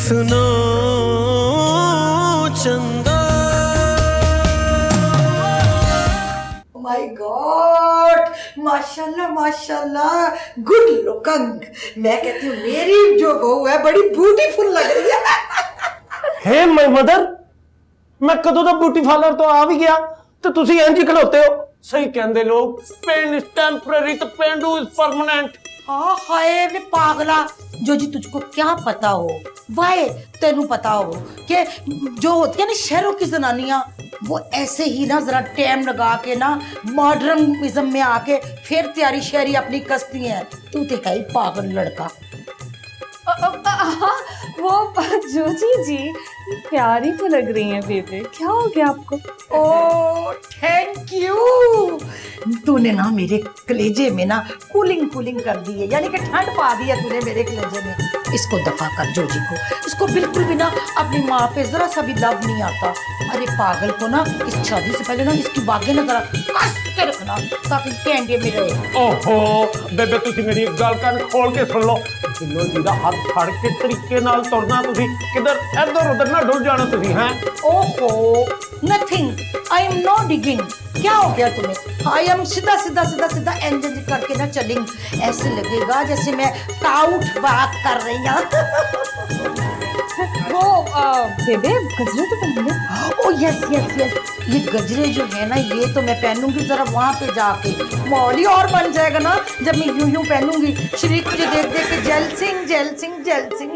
सुनो चंदा। My God, माशाल्लाह माशाल्लाह, गुड लुकिंग। मैं कहती हूँ मेरी जो बहू है बड़ी ब्यूटीफुल लग रही है। हे माय मदर, मैं कदों दा ब्यूटी पार्लर तो आ भी गया तो तुसी इंज ही खलोते हो। सही कहंदे लोग, पेन इज टेम्पररी तो पेंडू इज परमानेंट। हाँ हाय वे पागला, जो जी तुझको क्या पता हो, वाहे तेनू पता हो कि जो होती है ना शहरों की जनानियां, वो ऐसे ही ना जरा टाइम लगा के ना मॉडर्निज्म में आके फिर तैयारी शहरी अपनी कसती हैं। तू तो है ही पागल लड़का। वो जोजी जी प्यारी तो लग रही हैं बेबे, क्या हो गया आपको? ओह थैंक यू, तूने ना मेरे कलेजे में ना कूलिंग कूलिंग कर दी है, यानी कि ठंड पा दी है तूने मेरे कलेजे में। इसको दफा कर जोजी को, इसको बिल्कुल भी ना अपनी माँ पे जरा सा भी लव नहीं आता। अरे पागल को ना इस शादी से पहले ना इसकी बागें ना जरा कस के रखना ताकि कैंडे में रहे। ओहो बेबे, तुसी मेरी एक गल कान खोल के सुन लो। जिन्नो जी दा हाथ फड़ के तरीके नाल तुरना, तुसी किधर इधर उधर ना डुल जाना तुसी हैं। ओहो nothing, I am not digging. क्या हो गया तुम्हें? आई एम सीधा सीधा सीधा सीधा एंजल करके ना चलेंगे, ऐसे लगेगा जैसे मैं टाउट वॉक कर रही हूँ। वो बेबे गजरे तो पहन ले। ओ यस यस यस, ये गजरे जो है ना ये तो मैं पहनूंगी जरा वहाँ पे जाके, माहौल ही और बन जाएगा ना जब मैं यूं यूं पहनूंगी। शरीक मुझे देख देख के जेल सिंह जेल सिंह जेल सिंह।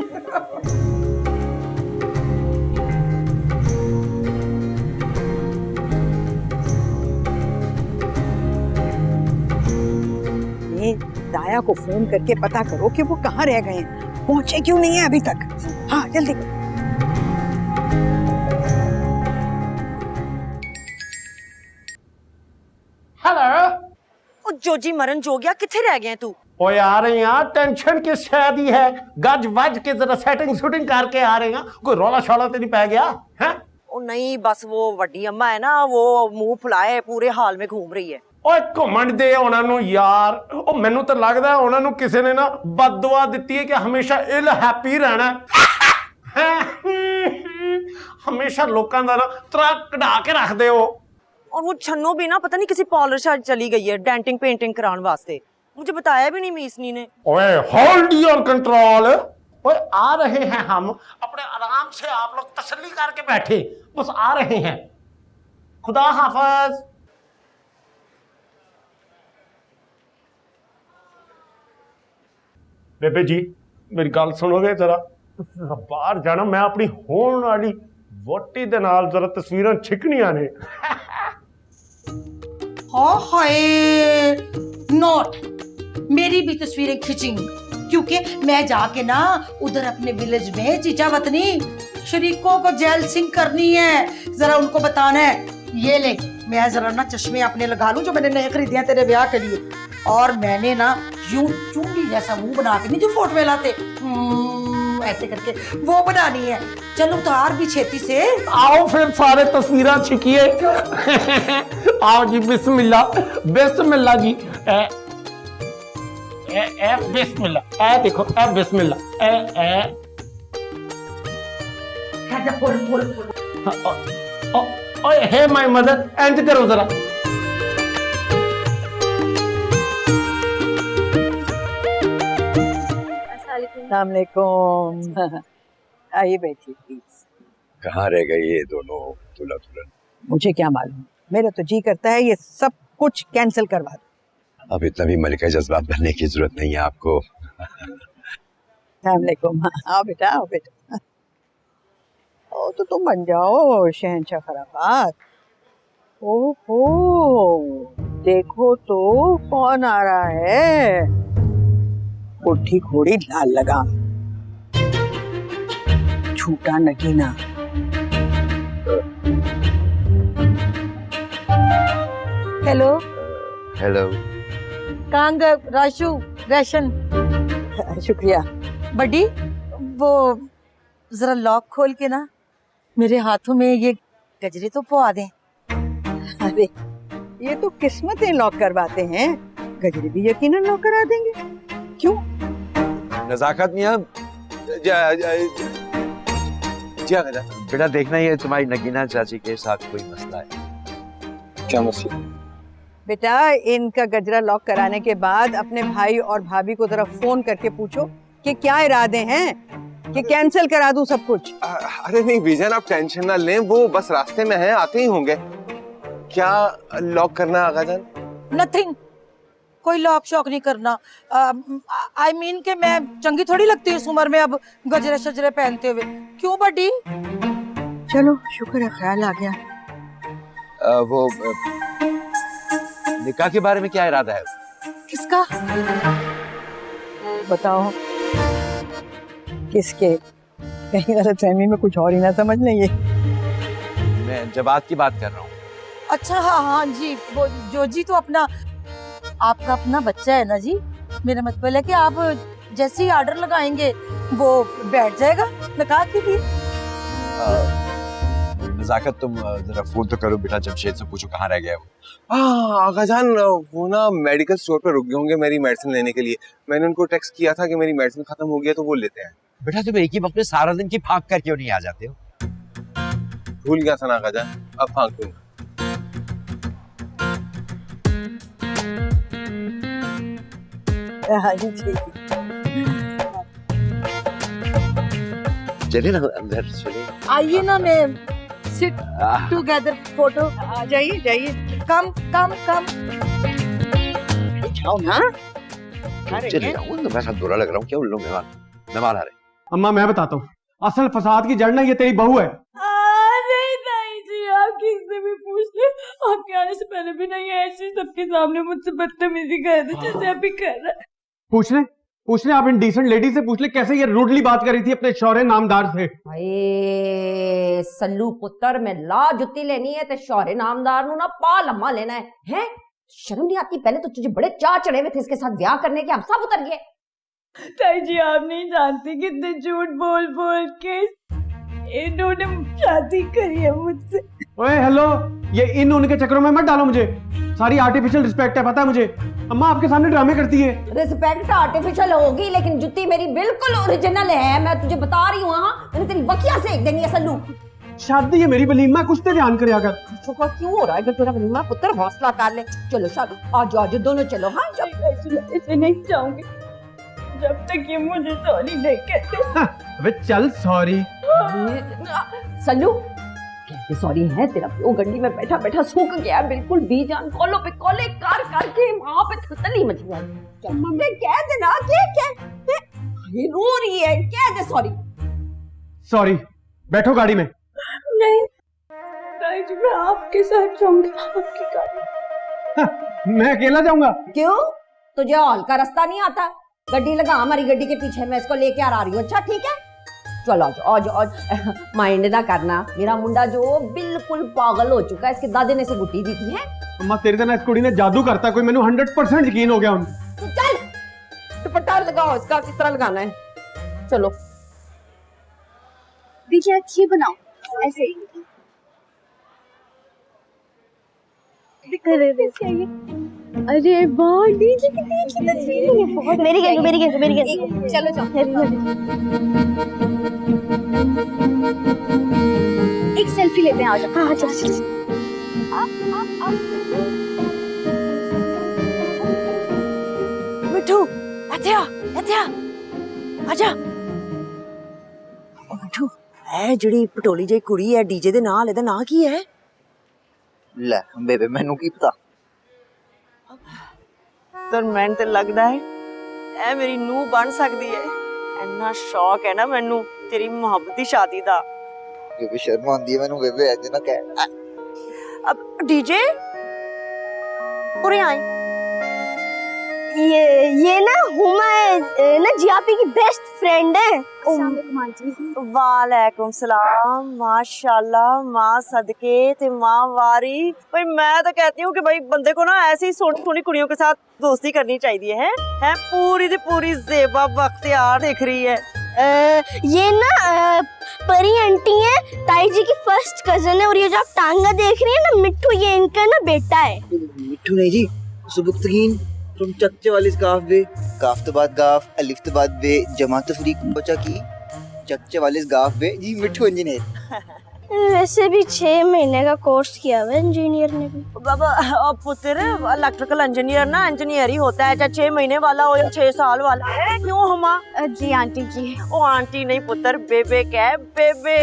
दाया को फोन करके पता करो कि वो कहाँ रह गए हैं, पहुंचे क्यों नहीं है अभी तक। हाँ जल्दी करो। हेलो ओ जोजी मरन जो गया, किथे रह गए तू? ओ आ रहे हैं, टेंशन किस शादी है, गज वज के जरा सेटिंग शूटिंग करके आ रहे हैं। कोई रौला शौला तो नहीं पै गया है? ओ नहीं, बस वो वड्डी अम्मा है ना, वो मुंह फुलाए पूरे हाल में घूम रही है। ਓਏ ਘੁੰਮਣ ਦੇ ਉਹਨਾਂ ਨੂੰ ਯਾਰ, ਉਹ ਮੈਨੂੰ ਤਾਂ ਲੱਗਦਾ ਉਹਨਾਂ ਨੂੰ ਕਿਸੇ ਨੇ ਨਾ ਬਦਦੁਆ ਦਿੱਤੀ ਹੈ ਕਿ ਹਮੇਸ਼ਾ ਇਲ ਹੈਪੀ ਰਹਿਣਾ ਹੈ। ਹਮੇਸ਼ਾ ਲੋਕਾਂ ਦਾ ਨਾ ਤਰਾ ਕਢਾ ਕੇ ਰੱਖਦੇ ਹੋ। और वो छन्नो भी ना पता नहीं किसी पार्लर शायद चली गई है डेंटिंग पेंटिंग कराने वास्ते, मुझे बताया भी नहीं मीसनी ने। ओए होल्ड योर कंट्रोल। ओए आ रहे हैं हम, अपने आराम से आप लोग तसल्ली करके बैठे, बस आ रहे हैं। खुदा हाफिज। बेबे जी मेरी गल सुनोगे जरा, बाहर जाना, मैं अपनी होने वाली वोटी दे नाल जरा तस्वीरां छिकनियां ने। हाँ हाय नॉट, मेरी भी तस्वीरें खींचेंगी क्योंकि मैं जाके ना उधर अपने विलेज में चीचा वतनी शरीकों को जेल सिंह करनी है, जरा उनको बताना है। ये ले मैं जरा ना चश्मे अपने लगा लूं जो मैंने नए खरीदे हैं तेरे ब्याह के लिए, और मैंने ना यूं चुंगी जैसा मुंह बना के, नहीं जो फोटो में लाते ऐसे करके वो बनानी है। चलो उतार भी छेती से। आओ फिर सारे तस्वीरां छिकिए। आओ जी, बिस्मिल्लाह बिस्मिल्लाह जी। ए बिस्मिल्लाह, ए देखो, ए बिस्मिल्लाह, ए ओए हे माय मदर, एंड करो जरा। अस्सलाम वालेकुम। आइए बैठिए प्लीज। कहाँ रह गए ये दोनों दूल्हा दुल्हन? मुझे क्या मालूम, मेरा तो जी करता है ये सब कुछ कैंसिल करवा दो। अब इतना भी मलिका जज्बात बनने की जरूरत नहीं है आपको। अस्सलाम वालेकुम। आओ बेटा, आओ बेटा। ओ तो तुम बन जाओ शहंशाह खराफात। ओहो देखो तो कौन आ रहा है, उठी घोड़ी लाल लगाम, झूठा नगीना। Hello hello. कांग राशु राशन। शुक्रिया। बड़ी वो जरा लॉक खोल के ना मेरे हाथों में ये गजरे तो पवा दें। अरे ये तो किस्मतें लॉक करवाते हैं, गजरे भी यकीनन लॉक करा देंगे। क्यों? नजाकत मियां, जी आगा बेटा देखना ये तुम्हारी नगीना चाची के साथ कोई मसला है। क्या मसला? बेटा इनका गजरा लॉक कराने के बाद अपने भाई और भाभी को जरा फोन करके पूछो कि क्या इरादे हैं, कि कैंसिल करा दूं सब कुछ। अरे नहीं बीजन, आप टेंशन ना लें, वो बस रास्ते में हैं, आते ही होंगे। क्या लॉक करना है आगा जान? नथिंग, कोई लॉक शॉक नहीं करना। आई मीन के मैं चंगी थोड़ी लगती हूँ इस उम्र में अब गजरे शजरे पहनते हुए। क्यों बड्डी? चलो शुक्र है ख्याल आ गया। वो निकाह के बारे में क्या इरादा है? किसका? बताओ किसके? कहीं गलतफहमी में कुछ और ही ना समझ लें ये। मैं जवाब की बात कर रहा हूँ। अच्छा हाँ हाँ जी, वो जो जी तो अपना आपका अपना बच्चा है ना जी। मेरा मतलब है कि आप जैसे ही ऑर्डर लगाएंगे वो बैठ जाएगा निकाह के लिए। नजाकत तुम जरा फोन तो करो बेटा, जमशेद से पूछो कहाँ रह गया वो। हाँ आगा जान, वो ना मेडिकल स्टोर पर रुक गए होंगे मेरी मेडिसिन लेने के लिए। मैंने उनको टेक्स्ट किया था कि मेरी मेडिसिन खत्म हो गई है तो वो लेते हैं। बेटा तुम एक ही वक्त में सारा दिन की भाग कर क्यों नहीं आ जाते हो? भूल गया था ना आगा जान, अब भाग दूंगा। हाँ जी ठीक। चलिए ना अंदर चलिए। आइए ना, मैं सिट टुगेदर फोटो। आ जाइए जाइए। कम कम कम। जाओ ना। चले जाऊँ तो मैं साथ बुरा लग रहा हूँ क्या? उन लोग मेहमान आ रहे। अम्मा मैं बताता हूँ, असल फसाद की जड़ ना ये तेरी बहू है। नहीं नहीं जी, आप किससे भी पूछ ले, आपके आने से पहले भी नहीं ऐसे सबके सामने मुझसे बदतमीजी कर रहे जैसे अभी कर रहा है। पूछ ले आप इन डिसेंट लेडी से पूछ ले कैसे ये रूडली बात करी थी अपने शौहरे नामदार से। हाय सल्लू पुत्र, मैं ला जुत्ती लेनी है ते शौहरे नामदार नु ना पा लम्मा लेना है। हैं शर्म नहीं आती? पहले तो तुझे बड़े चाह चढ़े हुए थे इसके साथ ब्याह करने के, अब सब उतर गए। ताई जी आप नहीं जानती कितने झूठ बोल बोल के इन्होंने शादी करी है मुझसे। ओए हेलो, ये इन उनके चक्करों में मत डालो मुझे। सारी आर्टिफिशियल रिस्पेक्ट है, पता है मुझे। अम्मा आपके सामने ड्रामे करती है। रिस्पेक्ट आर्टिफिशियल होगी लेकिन जुत्ती मेरी बिल्कुल ओरिजिनल है, मैं तुझे बता रही हूँ। हाँ मैंने तेरी बकिया सेक देनी है सल्लू। शादी है मेरी वलीमा, कुछ तो ध्यान करे अगर। छोकरा क्यों हो रहा है? अगर तेरा वलीमा पुत्र हौसला कर ले। चलो शादी आज आज दोनों चलो। हाँ ऐसे नहीं जाऊंगी जब तक ये मुझे सॉरी नहीं कहते। अबे चल सॉरी। सल्लू कहते सॉरी है, तेरा प्यो गंडी में बैठा बैठा सूख गया बिल्कुल भी जान। कॉलों पे कॉले कर करके वहां पे थतली मच गया। मम्मी कह दे ना क्या ये रो रही है, कह दे सॉरी। सॉरी, बैठो गाड़ी में। नहीं ताई जी मैं आपके साथ जाऊंगी, आपकी गाड़ी। मैं अकेला जाऊंगा। क्यों? तुझे हॉल का रास्ता नहीं आता? गड्डी लगा हमारी गड्डी के पीछे, मैं इसको लेके आ रही हूँ। अच्छा ठीक है चलो आज माइंड ना करना। मेरा मुंडा जो बिल्कुल पागल हो चुका है, इसके दादे ने से गुट्टी दी थी है। अम्मा तेरे तना इस कुड़ी ने जादू करता कोई, मैंने 100% यकीन हो गया उन। तो चल दुपट्टा लगाओ, इसका किस तरह लगाना है। चलो देखिए अच्छी बनाओ ऐसे ही। अरे वाह डीजे कितनी अच्छी तस्वीर है। बहुत मेरी गेंद चलो एक सेल्फी लेते हैं। आ जाओ। हाँ चलो मिठू अच्छा अच्छा आजा। मिठू ए ਜਿਹੜੀ ਪਟੋਲੀ ਜਿਹੀ ਕੁੜੀ ਹੈ ਡੀਜੇ ਦੇ ਨਾਲ, ਇਹਦਾ ਨਾਂ ਕੀ ਹੈ? ਲੈ ਬੇਬੇ ਮੈਨੂੰ ਕੀ ਪਤਾ। ਤਾਂ ਮੈਨੂੰ ਤੇ ਲੱਗਦਾ ਹੈ ਇਹ ਮੇਰੀ ਨੂੰਹ ਬਣ ਸਕਦੀ ਹੈ। ਇੰਨਾ ਸ਼ੌਕ ਹੈ ਨਾ ਮੈਨੂੰ ਤੇਰੀ ਮੁਹੱਬਤ ਦੀ ਸ਼ਾਦੀ ਦਾ। ਬੇਬੇ ਸ਼ਰਮ ਆਉਂਦੀ ਹੈ ਮੈਨੂੰ ਬੇਬੇ, ਐਸੇ ਨਾ ਕਹਿ। अब डीजे पूरे आए। ये ना हुमा है ना जियापी की बेस्ट फ्रेंड है। वालेकुम सलाम माशाल्लाह माँ सदके ते माँ वारी। भाई मैं तो कहती हूँ कि भाई बंदे को ना ऐसी सोनी कुड़ियों के साथ दोस्ती करनी चाहिए है पूरी दी पूरी ज़ेबा बख्तियार दिख रही है। ये ना परी आंटी है, ताई जी की फर्स्ट कजन है। और ये जो आप टांगा देख रही है ना मिट्ठू, ये इनका ना बेटा है। मिट्ठू नहीं जी, सुबुक्तगीन तुम चच्चे वाली काफ बे, काफ तो बाद गाफ, अलिफ तो बाद बे, जमा तफरीक बचा की। चच्चे वाले इस गाफ पे जी मिठू इंजीनियर। वैसे भी 6 महीने का कोर्स किया हुआ इंजीनियर ने भी। बाबा पुत्र इलेक्ट्रिकल इंजीनियर ना इंजीनियर ही होता है, चाहे 6 महीने वाला हो या 6 साल वाला। क्यों हमा? जी आंटी जी। ओ आंटी नहीं पुत्र, बेबे कह, बेबे।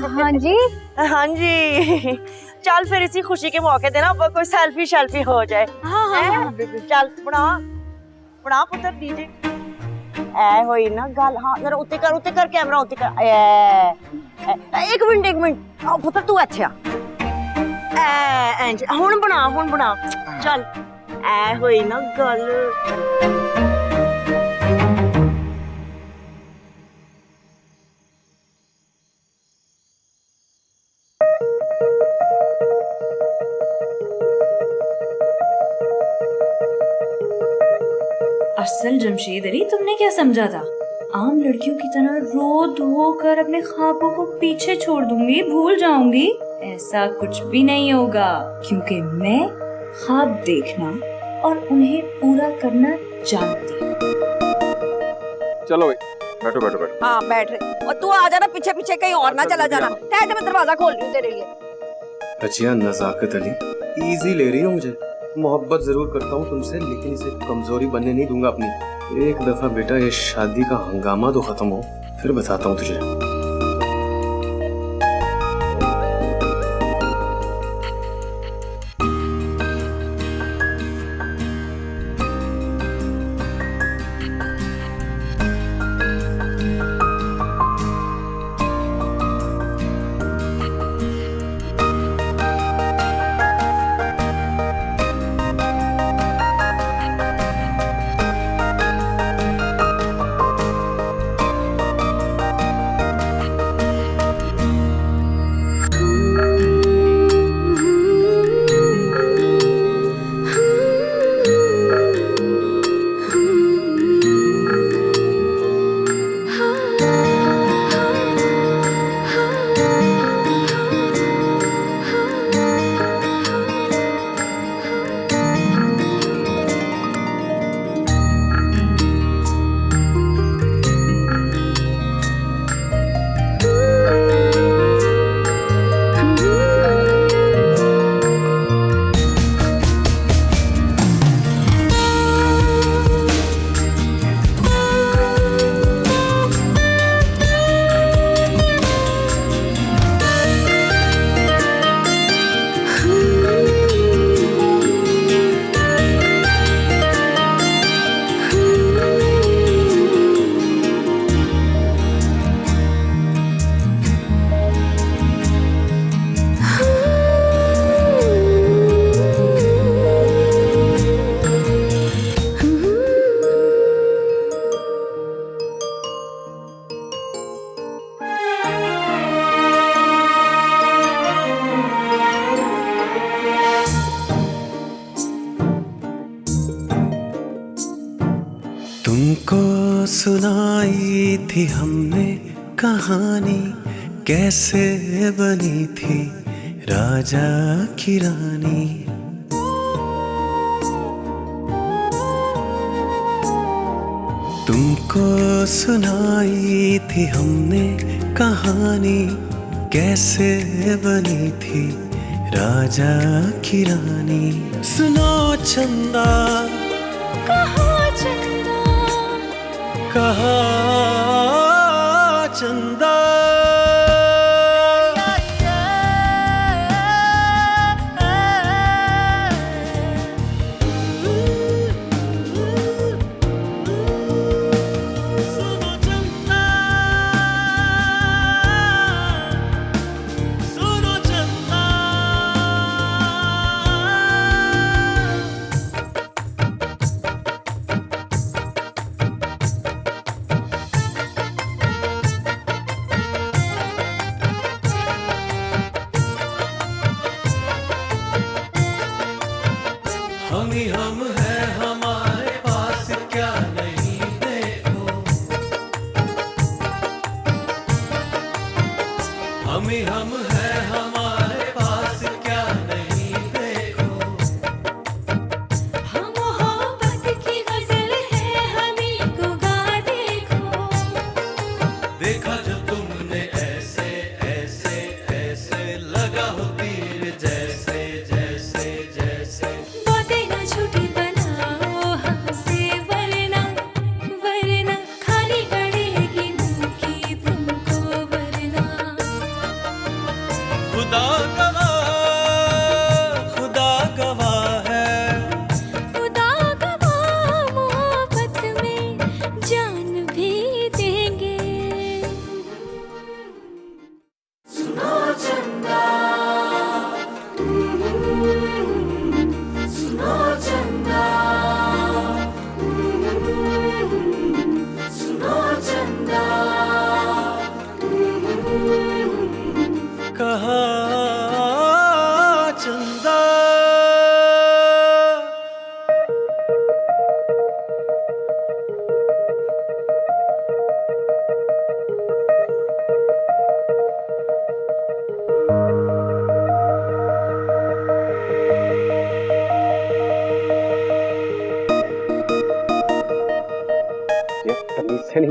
हाँ जी। हाँ जी। चल फिर इसी खुशी के मौके देना कोई सेल्फी हो जाए। हाँ हाँ। चल बना पुत्र डीजे। ऐ होई ना गल। हाँ जरा उत्ते कर कैमरा उत्ते कर। एक मिनट पुत्र तू इत्थे आ। हुण बना चल। ऐ होई ना गल। असल जमशेद अली, तुमने क्या समझा था? आम लड़कियों की तरह रो धो कर अपने ख्वाबों को पीछे छोड़ दूंगी, भूल जाऊंगी? ऐसा कुछ भी नहीं होगा, क्योंकि मैं ख्वाब देखना और उन्हें पूरा करना जानती हूँ। चलो भाई बैठो। हाँ बैठ रहे। और तू आ जाना पीछे पीछे, कहीं और ना चला जाना। ठहर, मैं दरवाजा खोल रही हूँ तेरे लिए। रजिया नजाकत अली इजी ले रही हो मुझे। मोहब्बत जरूर करता हूँ तुमसे, लेकिन इसे कमजोरी बनने नहीं दूंगा अपनी। एक दफा बेटा ये शादी का हंगामा तो खत्म हो, फिर बताता हूँ तुझे। तुमको सुनाई थी हमने कहानी, कैसे बनी थी राजा की रानी। तुमको सुनाई थी हमने कहानी, कैसे बनी थी राजा की रानी। सुनो चंदा कहाँ चंदा हम है हमारे पास क्या नहीं देखो, हम है हमारे पास क्या नहीं देखो। हम मोहब्बत की गजल है, हमी को गा देखो। देखा जब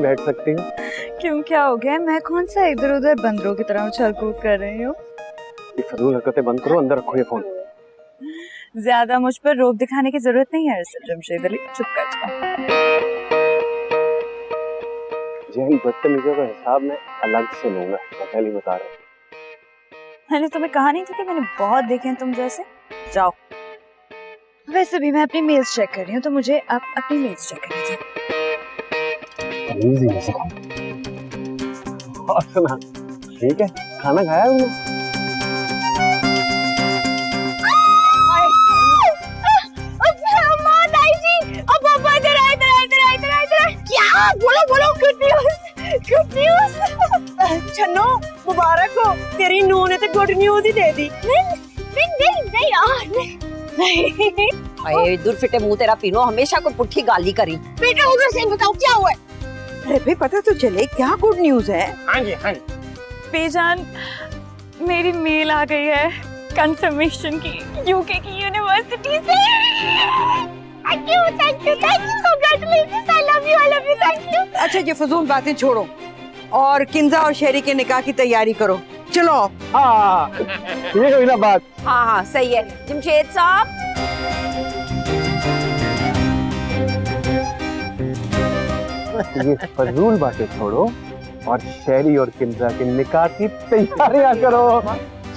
बैठ सकती हूँ? क्यों, क्या हो गया? मैं कौन सा इधर उधर बंदरों की तरह उछल कूद कर रही हूँ? ये फजूल हरकतें बंद करो, अंदर रखो ये फोन। ज्यादा मुझ पर रोब दिखाने की जरूरत नहीं है जमशेद अली, चुप कर जाओ। इन बदतमीजों का हिसाब मैं अलग से लूंगा, मैं पहले ही बता रहा हूँ। मैंने तुम्हें कहा नहीं था कि मैंने बहुत देखे हैं तुम जैसे? जाओ। वैसे भी मैं अपनी मेल्स चेक कर रही हूँ, तो मुझे अब अपनी मेल्स चेक करनी थी। और सुना, ठीक है, खाना खाया तुमने? क्या बोलो गुड न्यूज़ छन्नो मुबारक हो, तेरी नूह ने तो गुड न्यूज ही दे दी। नहीं यार नहीं। अरे दूर फिटे मुंह तेरा पीनो, हमेशा को पुट्ठी गाली करी। बेटा उधर से बताओ क्या हुआ है? अरे भाई पता तो चले क्या गुड न्यूज है। हाँ जी हाँ जी। बेजान, मेरी मेल आ गई है कंफर्मेशन की, यूके की यूनिवर्सिटी से। Thank you congratulations, I love you thank you. अच्छा ये फजूल बातें छोड़ो और किंजा और शेरी के निकाह की तैयारी करो, चलो। हाँ ये हुई ना बात। हाँ सही है जमशेद साहब। ये फजूल बातें छोड़ो और शेरी और किंजा के निकाह की तैयारियां करो,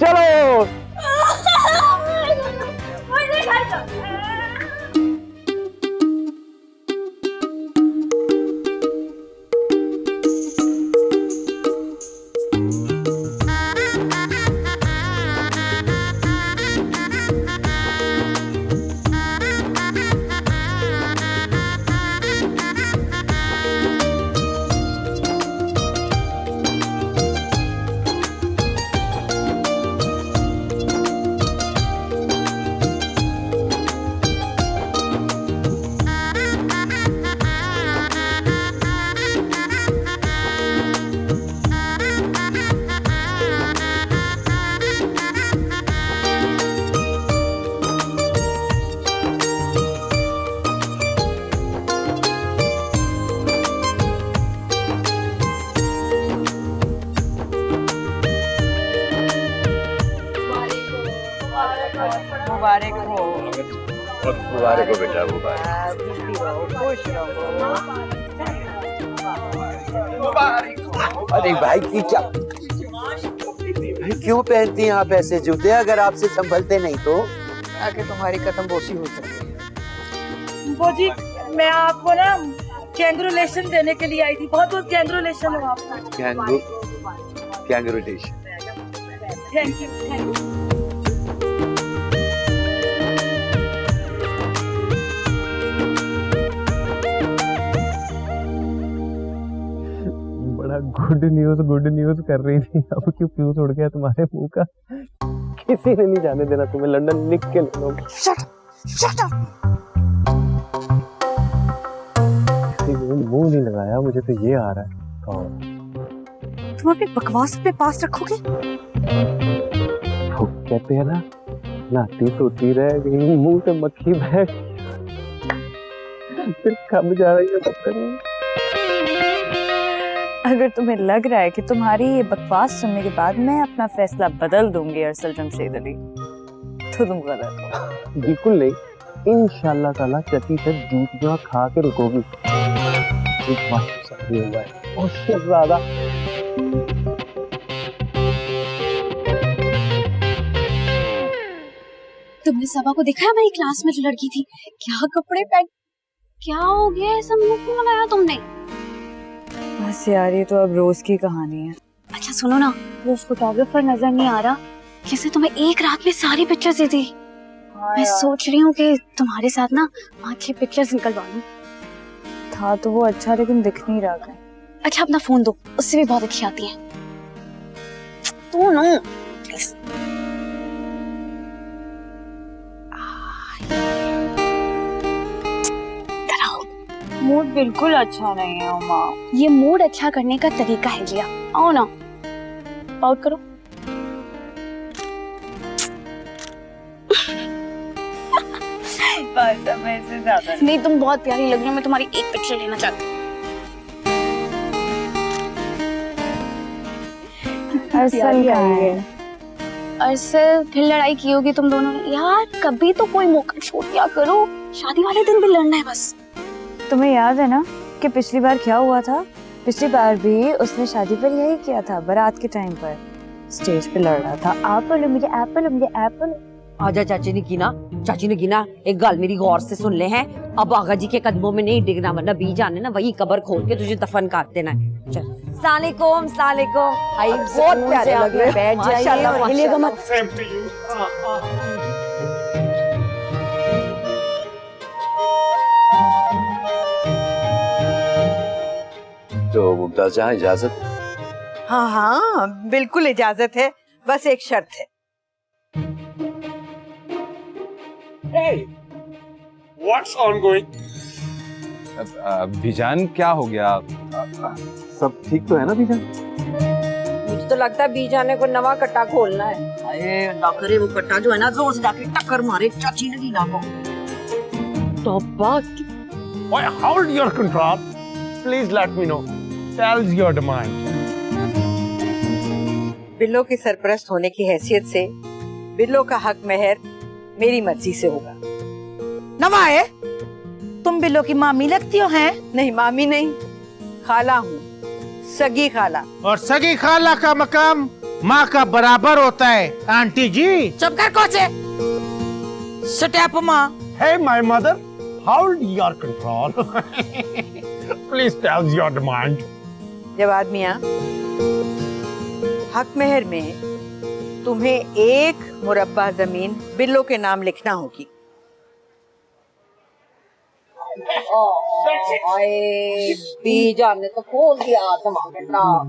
चलो। मुबारक हो। मुबारक हो बेटा, मुबारक। खुश रहो। अरे भाई की क्या, भाई क्यों पहनती हैं आप ऐसे जूते? अगर आपसे संभलते नहीं तो? ताकि तुम्हारी कदम बोसी हो सके। वो जी मैं आपको ना कैंग्रेचुलेशन देने के लिए आई थी, बहुत बहुत कैंग्रेचुलेशन हो आपका। कैंग्रेचुलेशन। Thank you. बड़ा गुड न्यूज कर रही थी, अब क्यों फ्यूज उड़ गया तुम्हारे मुंह का? किसी ने नहीं जाने देना तुम्हें, लंदन लिख के ले लो। Shut up. मुंह नहीं लगाया, मुझे तो ये आ रहा है। तुम अपनी बकवास अपने पास रखोगे? वो कहते हैं ना, नाती सोती रह गई, मुंह से मक्खी बैठ, फिर कब जा रही है पता नहीं। अगर तुम्हें लग रहा है कि तुम्हारी ये बकवास सुनने के बाद मैं अपना फैसला बदल दूंगी अरसल जमशेद अली, तो तुम गलत हो। बिल्कुल नहीं, इंशाल्लाह ताला चटी से जूतियां खा के रुकोगी। एक बात शादी हुआ है, उससे ज्यादा तुमने सबा को देखा है मेरी क्लास में जो लड़की थी, क्या कपड़े पहन, क्या हो गया ऐसा मुंह क्यों लगाया तुमने? बस यार ये तो अब रोज की कहानी है। अच्छा सुनो ना, वो फोटोग्राफर नजर नहीं आ रहा जिसने तुम्हें एक रात में सारी पिक्चर्स दी थी? मैं सोच रही हूँ कि तुम्हारे साथ ना 5-6 पिक्चर्स निकलवा लूं। था तो वो अच्छा, लेकिन दिख नहीं रहा है। अच्छा अपना फोन दो, उससे भी बहुत अच्छी आती है। तू नो प्लीज। मूड बिल्कुल अच्छा नहीं है उमा। ये मूड अच्छा करने का तरीका है जिया, आओ ना पाउट करो। बस अब मैं इससे ज्यादा नहीं, तुम बहुत प्यारी लग रही हो, मैं तुम्हारी एक पिक्चर लेना चाहती हूँ। अरसल कहेंगे। अरसल फिर लड़ाई की होगी तुम दोनों ने। यार कभी तो कोई मौका छोड़ दिया करो, शादी वाले दिन भी लड़ना है बस। तुम्हें याद है ना कि पिछली बार क्या हुआ था? पिछली बार भी उसने शादी पर यही किया था, बारात के टाइम पर स्टेज पे लड़ रहा था, एप्पल मुझे एप्पल मुझे एप्पल। आजा चाची ने गिना एक गल मेरी गौर से सुन ले हैं। अब आगा जी के कदमों में नहीं डिगना, वरना बीज आने ना वही कब्र खोल के तुझे दफन कर देना है। चल सलालेकुम भाई, बहुत प्यारे लग रहे हैं, बैठ जाइए और हिलिएगा मत। तो मुमताज जहाँ इजाजत? हाँ हाँ बिल्कुल इजाजत है, बस एक शर्त है। What's ongoing? बीजान क्या हो गया? सब ठीक तो है ना बीजान? मुझे तो लगता है बीज आने को नवा कट्टा खोलना है। अरे डॉक्टर वो कट्टा जो है ना जोर से जाके टक्कर मारे चाची ने गिना को। तो बात Why, hold your control. Please let me know. Tells your demand. बिल्लो की सरपरस्त होने की हैसियत से बिल्लो का हक महर मेरी मर्जी से होगा। नवाए, तुम बिल्लो की मामी लगती हो हैं? नहीं मामी नहीं, खाला हूँ, सगी खाला। और सगी खाला का मकाम माँ का बराबर होता है आंटी जी। चुप कर कोचे। स्टेप माँ। Hey my mother, hold your control. Please tell your demand. जवाब मियाँ, हक महर में तुम्हें एक मुरब्बा जमीन बिल्लो के नाम लिखना होगी। बीज आने तो खोल दिया तुम्हारा।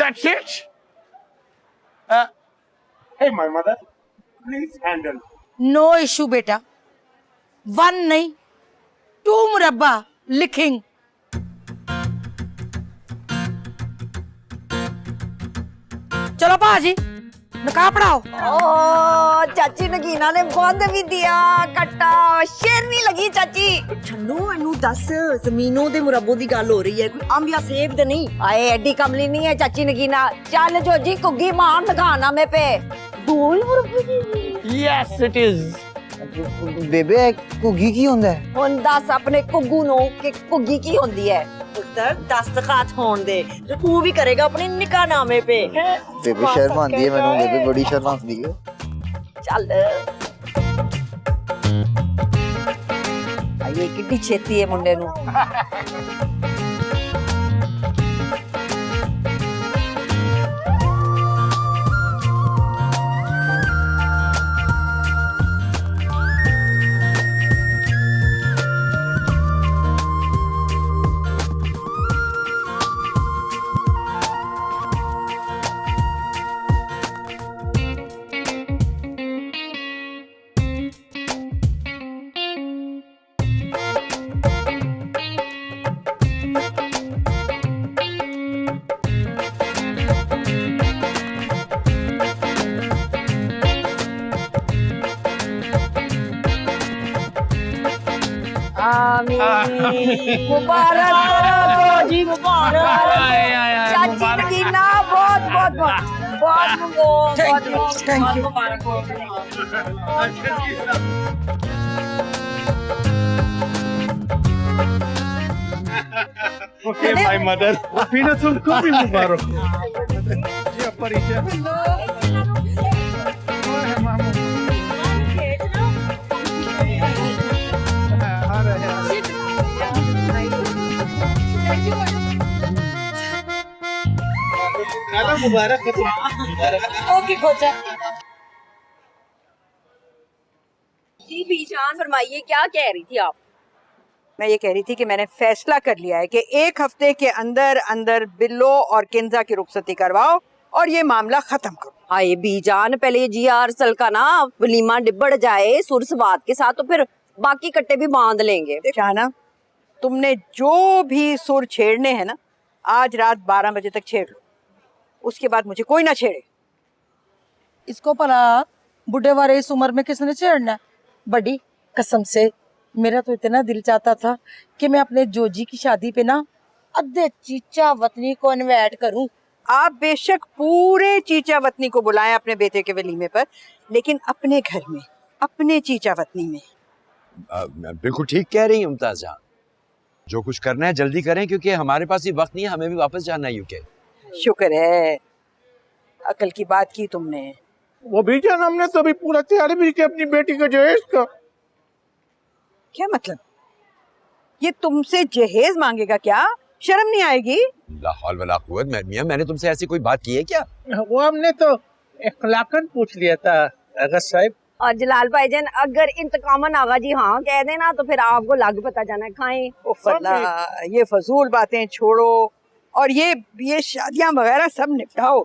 That's it. Hey my mother, please handle. No issue बेटा, 1 नहीं 2 मुरब्बा लिखेंगे। चलो बाजी निकाह पढ़ाओ। ओ चाची नगीना ने बंद भी दिया कट्टा, शेरनी लगी चाची। छन्नू इनू दस जमीनों दे मुरब्बो दी गल हो रही है, कोई अंब या सेब ते नहीं। आए एडी कमली नहीं है चाची नगीना। चल जो जी कुग्गी मार नगाना में पे बोल मुरब्बो। Yes, it is. बेबे कुगी की होंदा है? हुन दस अपने कुग्गू नो कि कुग्गी की होंदी है। पुत्र दस्तखत होन दे जो तू भी करेगा अपने निकाहनामे पे। बेबे शर्म आंदी है मैनू, बेबे बड़ी शर्म आंदी है। चल आइए कितनी छेती है मुंडे नू। मुबारक हो जी, मुबारक। चाची नगीना बहुत मुबारक हो। Okay, my mother. Pina तुमको भी मुबारक हो। ये परिचय। मुबारक। ओके खोचा जी। बीजान फरमाइए क्या कह रही थी आप? मैं ये कह रही थी कि मैंने फैसला कर लिया है कि 1 हफ्ते के अंदर अंदर बिल्लो और किंजा की रुखसती करवाओ और ये मामला खत्म करो। हाय बीजान, पहले ये जी अरसल का ना वलीमा डिब्बड़ जाए सुर सवाद के साथ, तो फिर बाकी कट्टे भी बांध लेंगे। शाना, तुमने जो भी सुर छेड़ने हैं ना, आज रात 12 बजे तक छेड़ लो, उसके बाद मुझे कोई ना छेड़े। इसको भला बुढ़े वाले इस उम्र में किसने छेड़ना? बड़ी कसम से मेरा तो इतना दिल चाहता था कि मैं अपने जोजी की शादी पे ना अद्धे चीचा वतनी को इनवाइट करूं, आप बेशक पूरे चीचा वतनी को बुलाएं अपने बेटे के वलीमे पर, लेकिन अपने घर में, अपने चीचा वतनी में। बिल्कुल ठीक कह रही हैं मुमताज जान। जो कुछ करना है जल्दी करें, क्योंकि हमारे पास ये वक्त नहीं है, हमें भी वापस जाना है यूके। शुक्र है अकल की बात की तुमने। वो भी जान, हमने तो अभी पूरा तैयारी भी की अपनी बेटी के जहेज का। क्या मतलब? ये तुमसे जहेज मांगेगा क्या? शर्म नहीं आएगी? ला हौल वला कुव्वत, मियां मैंने तुमसे ऐसी कोई बात की है क्या? वो हमने तो इखलाकन पूछ लिया था अगर साहब। और जलाल भाईजान, अगर इंतकामन आगा जी हाँ कह देना तो फिर आपको लग पता जाना खाएं। उफ अल्लाह, ये फजूल बातें छोड़ो और ये शादियां वगैरह सब निपटाओ।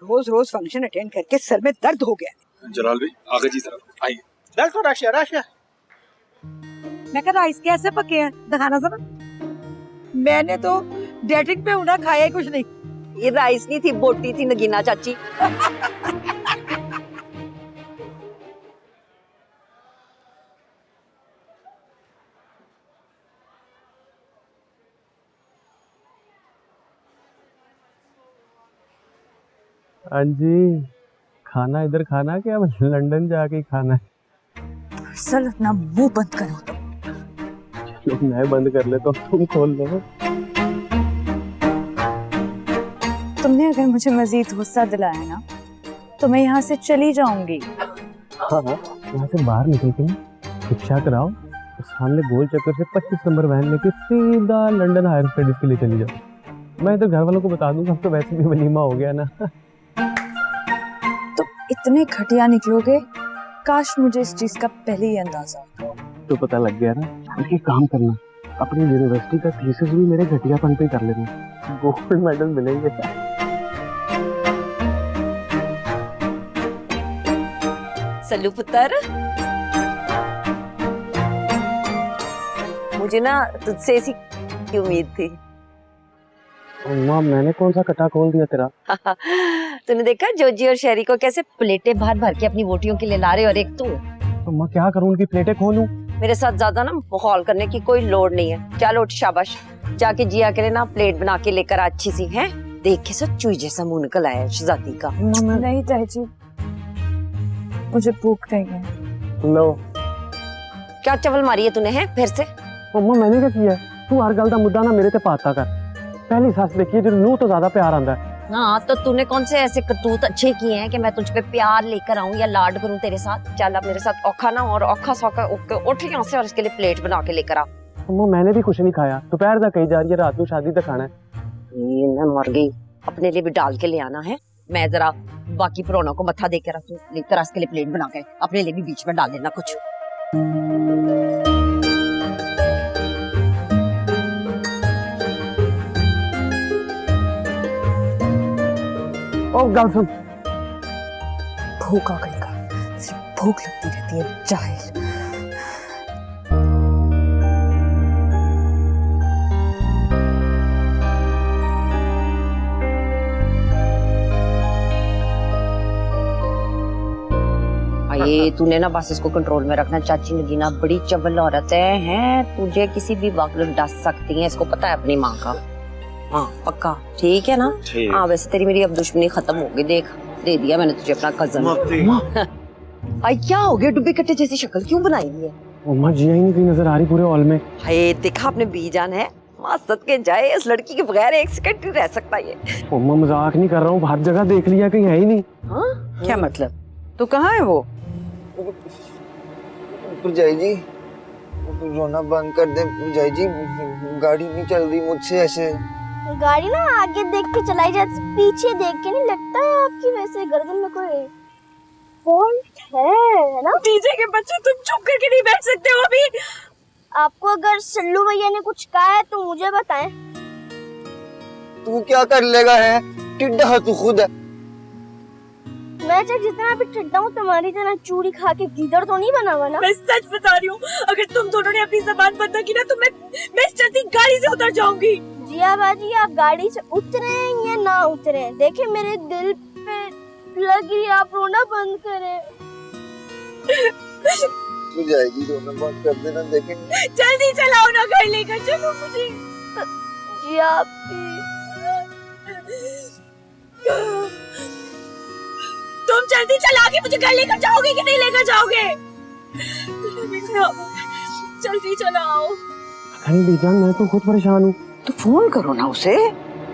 रोज रोज फंक्शन अटेंड करके सर में दर्द हो गया। जलाल भाई आगे जी तरफ आइए। देखो राशिया राशिया, मैं कहा राइस कैसे पके हैं, दिखाना जरा। मैंने तो डेटिंग पे उन्हें खाया ही कुछ नहीं। ये राइस नहीं थी, बोटी थी नगीना चाची। हाँ जी, खाना इधर खाना क्या लंदन जाके खाना है? असल अपना मुंह बंद करो तुम। चलो मैं बंद कर लेता हूँ, तुम खोल लो। तुमने अगर मुझे मजीद गुस्सा दिलाया ना तो मैं यहाँ से चली जाऊंगी। हाँ यहाँ से बाहर निकल के शिक्षा कराओ तो सामने गोल चक्कर से 25 नंबर वैन लेके सीधा लंदन हायर स्टडीज के लिए चली जाओ। मैं इधर घर वालों को बता दूंगा, अब तो वैसे भी वलीमा हो गया ना। तो इतने घटिया निकलोगे, काश मुझे इस चीज का पहले ही अंदाजा होता। तो पता लग गया ना। एक काम करना, अपनी यूनिवर्सिटी का थीसिस भी मेरे घटियापन पे कर लेना, गोल्ड मेडल मिलेंगे। सल्लू पुत्र, मुझे ना तुझसे ऐसी की उम्मीद थी। माँ मैंने कौन सा कटा खोल दिया तेरा? तूने देखा जोजी और शेरी को कैसे प्लेटें भर भर के अपनी वोटियों के लिए ला रहे, और एक तू। तो मैं क्या करूँ, उनकी प्लेटें खोलूं? मेरे साथ ज्यादा ना माहौल करने की कोई लोड़ नहीं है। चल उठ, शाबाश, जाके जिया के लिए ना प्लेट बना के लेकर अच्छी सी है। देख के सब चुई जैसा मुंह निकल आया शहजादी का। नहीं ताई जी, मुझे भूख नहीं है। लो क्या चवल मारी है तूने, है फिर से? मम्मा मैंने क्या किया? तू हर गल का मुद्दा ना मेरे ते पाता कर। पहली सास देखिए जो नूह तो ज्यादा प्यार आंदा है। हाँ तो तूने कौन से ऐसे करतूत अच्छे किए हैं कि मैं तुझ पे प्यार लेकर आऊं या लाड करूं तेरे साथ? चल अब मेरे साथ औखा ना और औखा सौखा उठ यहाँ से और इसके लिए प्लेट बना के लेकर आ। मम्मा मैंने भी कुछ नहीं खाया, दोपहर दा कही जा रही है, रात को शादी दा खाना है। ये मैं मर गई, अपने लिए भी डाल के ले आना है। मैं जरा बाकी पुरानों को मत्था दे के रखूं, लेकर इसके लिए प्लेट बना के अपने लिए भी बीच में डाल देना कुछ। ओ गल सुन, भूख आ गई का, सिर्फ भूख लगती रहती है जाहिल। ये तूने ना बस इसको कंट्रोल में रखना। चाची नगीना बड़ी चवल औरत है, तुझे किसी भी वक्त डस सकती है, इसको पता है अपनी माँ का। हाँ पक्का, ठीक है ना? हाँ वैसे तेरी मेरी अब दुश्मनी खत्म हो गई, देख दे दिया मैंने तुझे अपना कजन। आई क्या हो गया, डुब्बे कट्टे जैसी शक्ल क्यों बनाई है? मम्मा जिया ही नहीं कहीं नजर आ रही पूरे हॉल में। हाय देखा आपने बीजान है, माँ सद के जाए, इस लड़की के बगैर एक सेकंड नहीं रह सकता ये। मम्मा मजाक नहीं कर रहा हूँ, हर जगह देख लिया कहीं है ही नहीं। हाँ क्या मतलब? तो कहाँ है वो? जय जी रोना बंद कर दे जय जी, गाड़ी नहीं चल रही मुझसे ऐसे। गाड़ी ना आगे देख के चलाई जाती, पीछे देख के नहीं। लगता है आपकी वैसे गर्दन में कोई फॉल्ट है ना? पीछे के बच्चे तुम चुप करके नहीं बैठ सकते हो अभी? आपको अगर सल्लू भैया ने कुछ कहा है तो मुझे बताएं। तू क्या कर लेगा है, टिड्डा तू खुद है। मैं चाहे जितना भी टिड्डा हूँ, तुम्हारी तरह चूड़ी खा के गीदड़ तो नहीं बना हुआ ना? मैं सच बता रही हूँ, अगर तुम दोनों ने अपनी जबान बंद की ना तो मैं इस चलती गाड़ी से उतर जाऊंगी। जिया बाजी, आप गाड़ी से उतरे या ना उतरे, देखे मेरे दिल पे लग रही, आप रोना बंद करें। तू जाएगी रोना बंद कर देना, देखेंगे। जल्दी चलाओ ना, घर लेकर चलो मुझे। जिया तुम जल्दी चला के मुझे घर लेकर जाओगे कि नहीं लेकर जाओगे? जल्दी चलाओ। नहीं बीजान, मैं तो खुद परेशान हूँ। तो फोन करो ना उसे।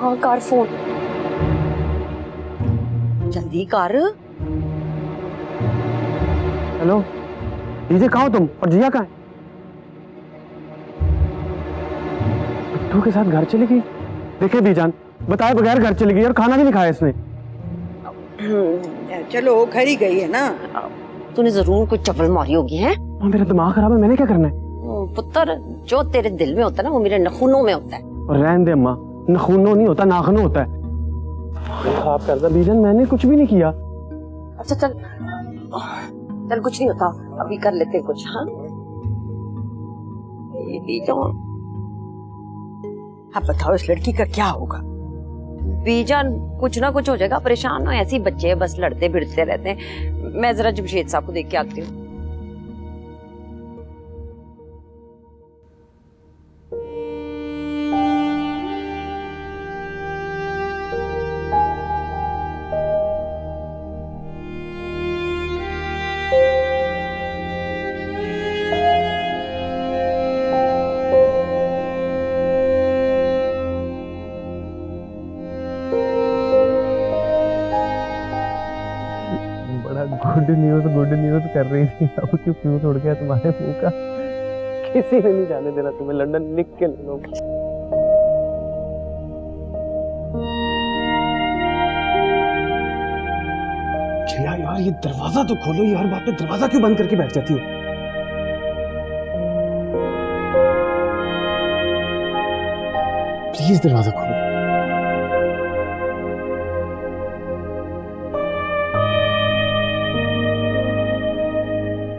हाँ कर फोन, जल्दी कर। हेलो डीजे, कहाँ हो तुम? और जिया कहाँ है? बिट्टू के साथ घर चली गई? देखे बीजान, बताए बगैर घर चली गई और खाना भी नहीं खाया इसने। चलो घर ही गई है ना। तूने जरूर कोई चपल मारी होगी है। मेरा दिमाग खराब है, मैंने क्या करना है? पुत्र, जो तेरे दिल में होता है ना वो मेरे नखूनों में होता है। और रहने दे अम्मा, नखूनों नहीं होता, नाखूनों होता है। आप कर दो बीजान, मैंने कुछ भी नहीं किया। अच्छा चल चल, कुछ नहीं होता, अभी कर लेते कुछ। हाँ अब बताओ इस लड़की का क्या होगा? बीजान कुछ ना कुछ हो जाएगा, परेशान ना, ऐसे ही बच्चे बस लड़ते भिड़ते रहते हैं। मैं जरा जमशेद साहब को देख के आती हूँ। गुड न्यूज कर रही थी, अब क्यों फ्यूज उड़ गया तुम्हारे मुंह का? किसी ने नहीं जाने देना तुम्हें, लंदन लिख के ले लो। यार ये दरवाजा तो खोलो, ये हर बात पे दरवाजा क्यों बंद करके बैठ जाती हो? प्लीज दरवाजा खोलो।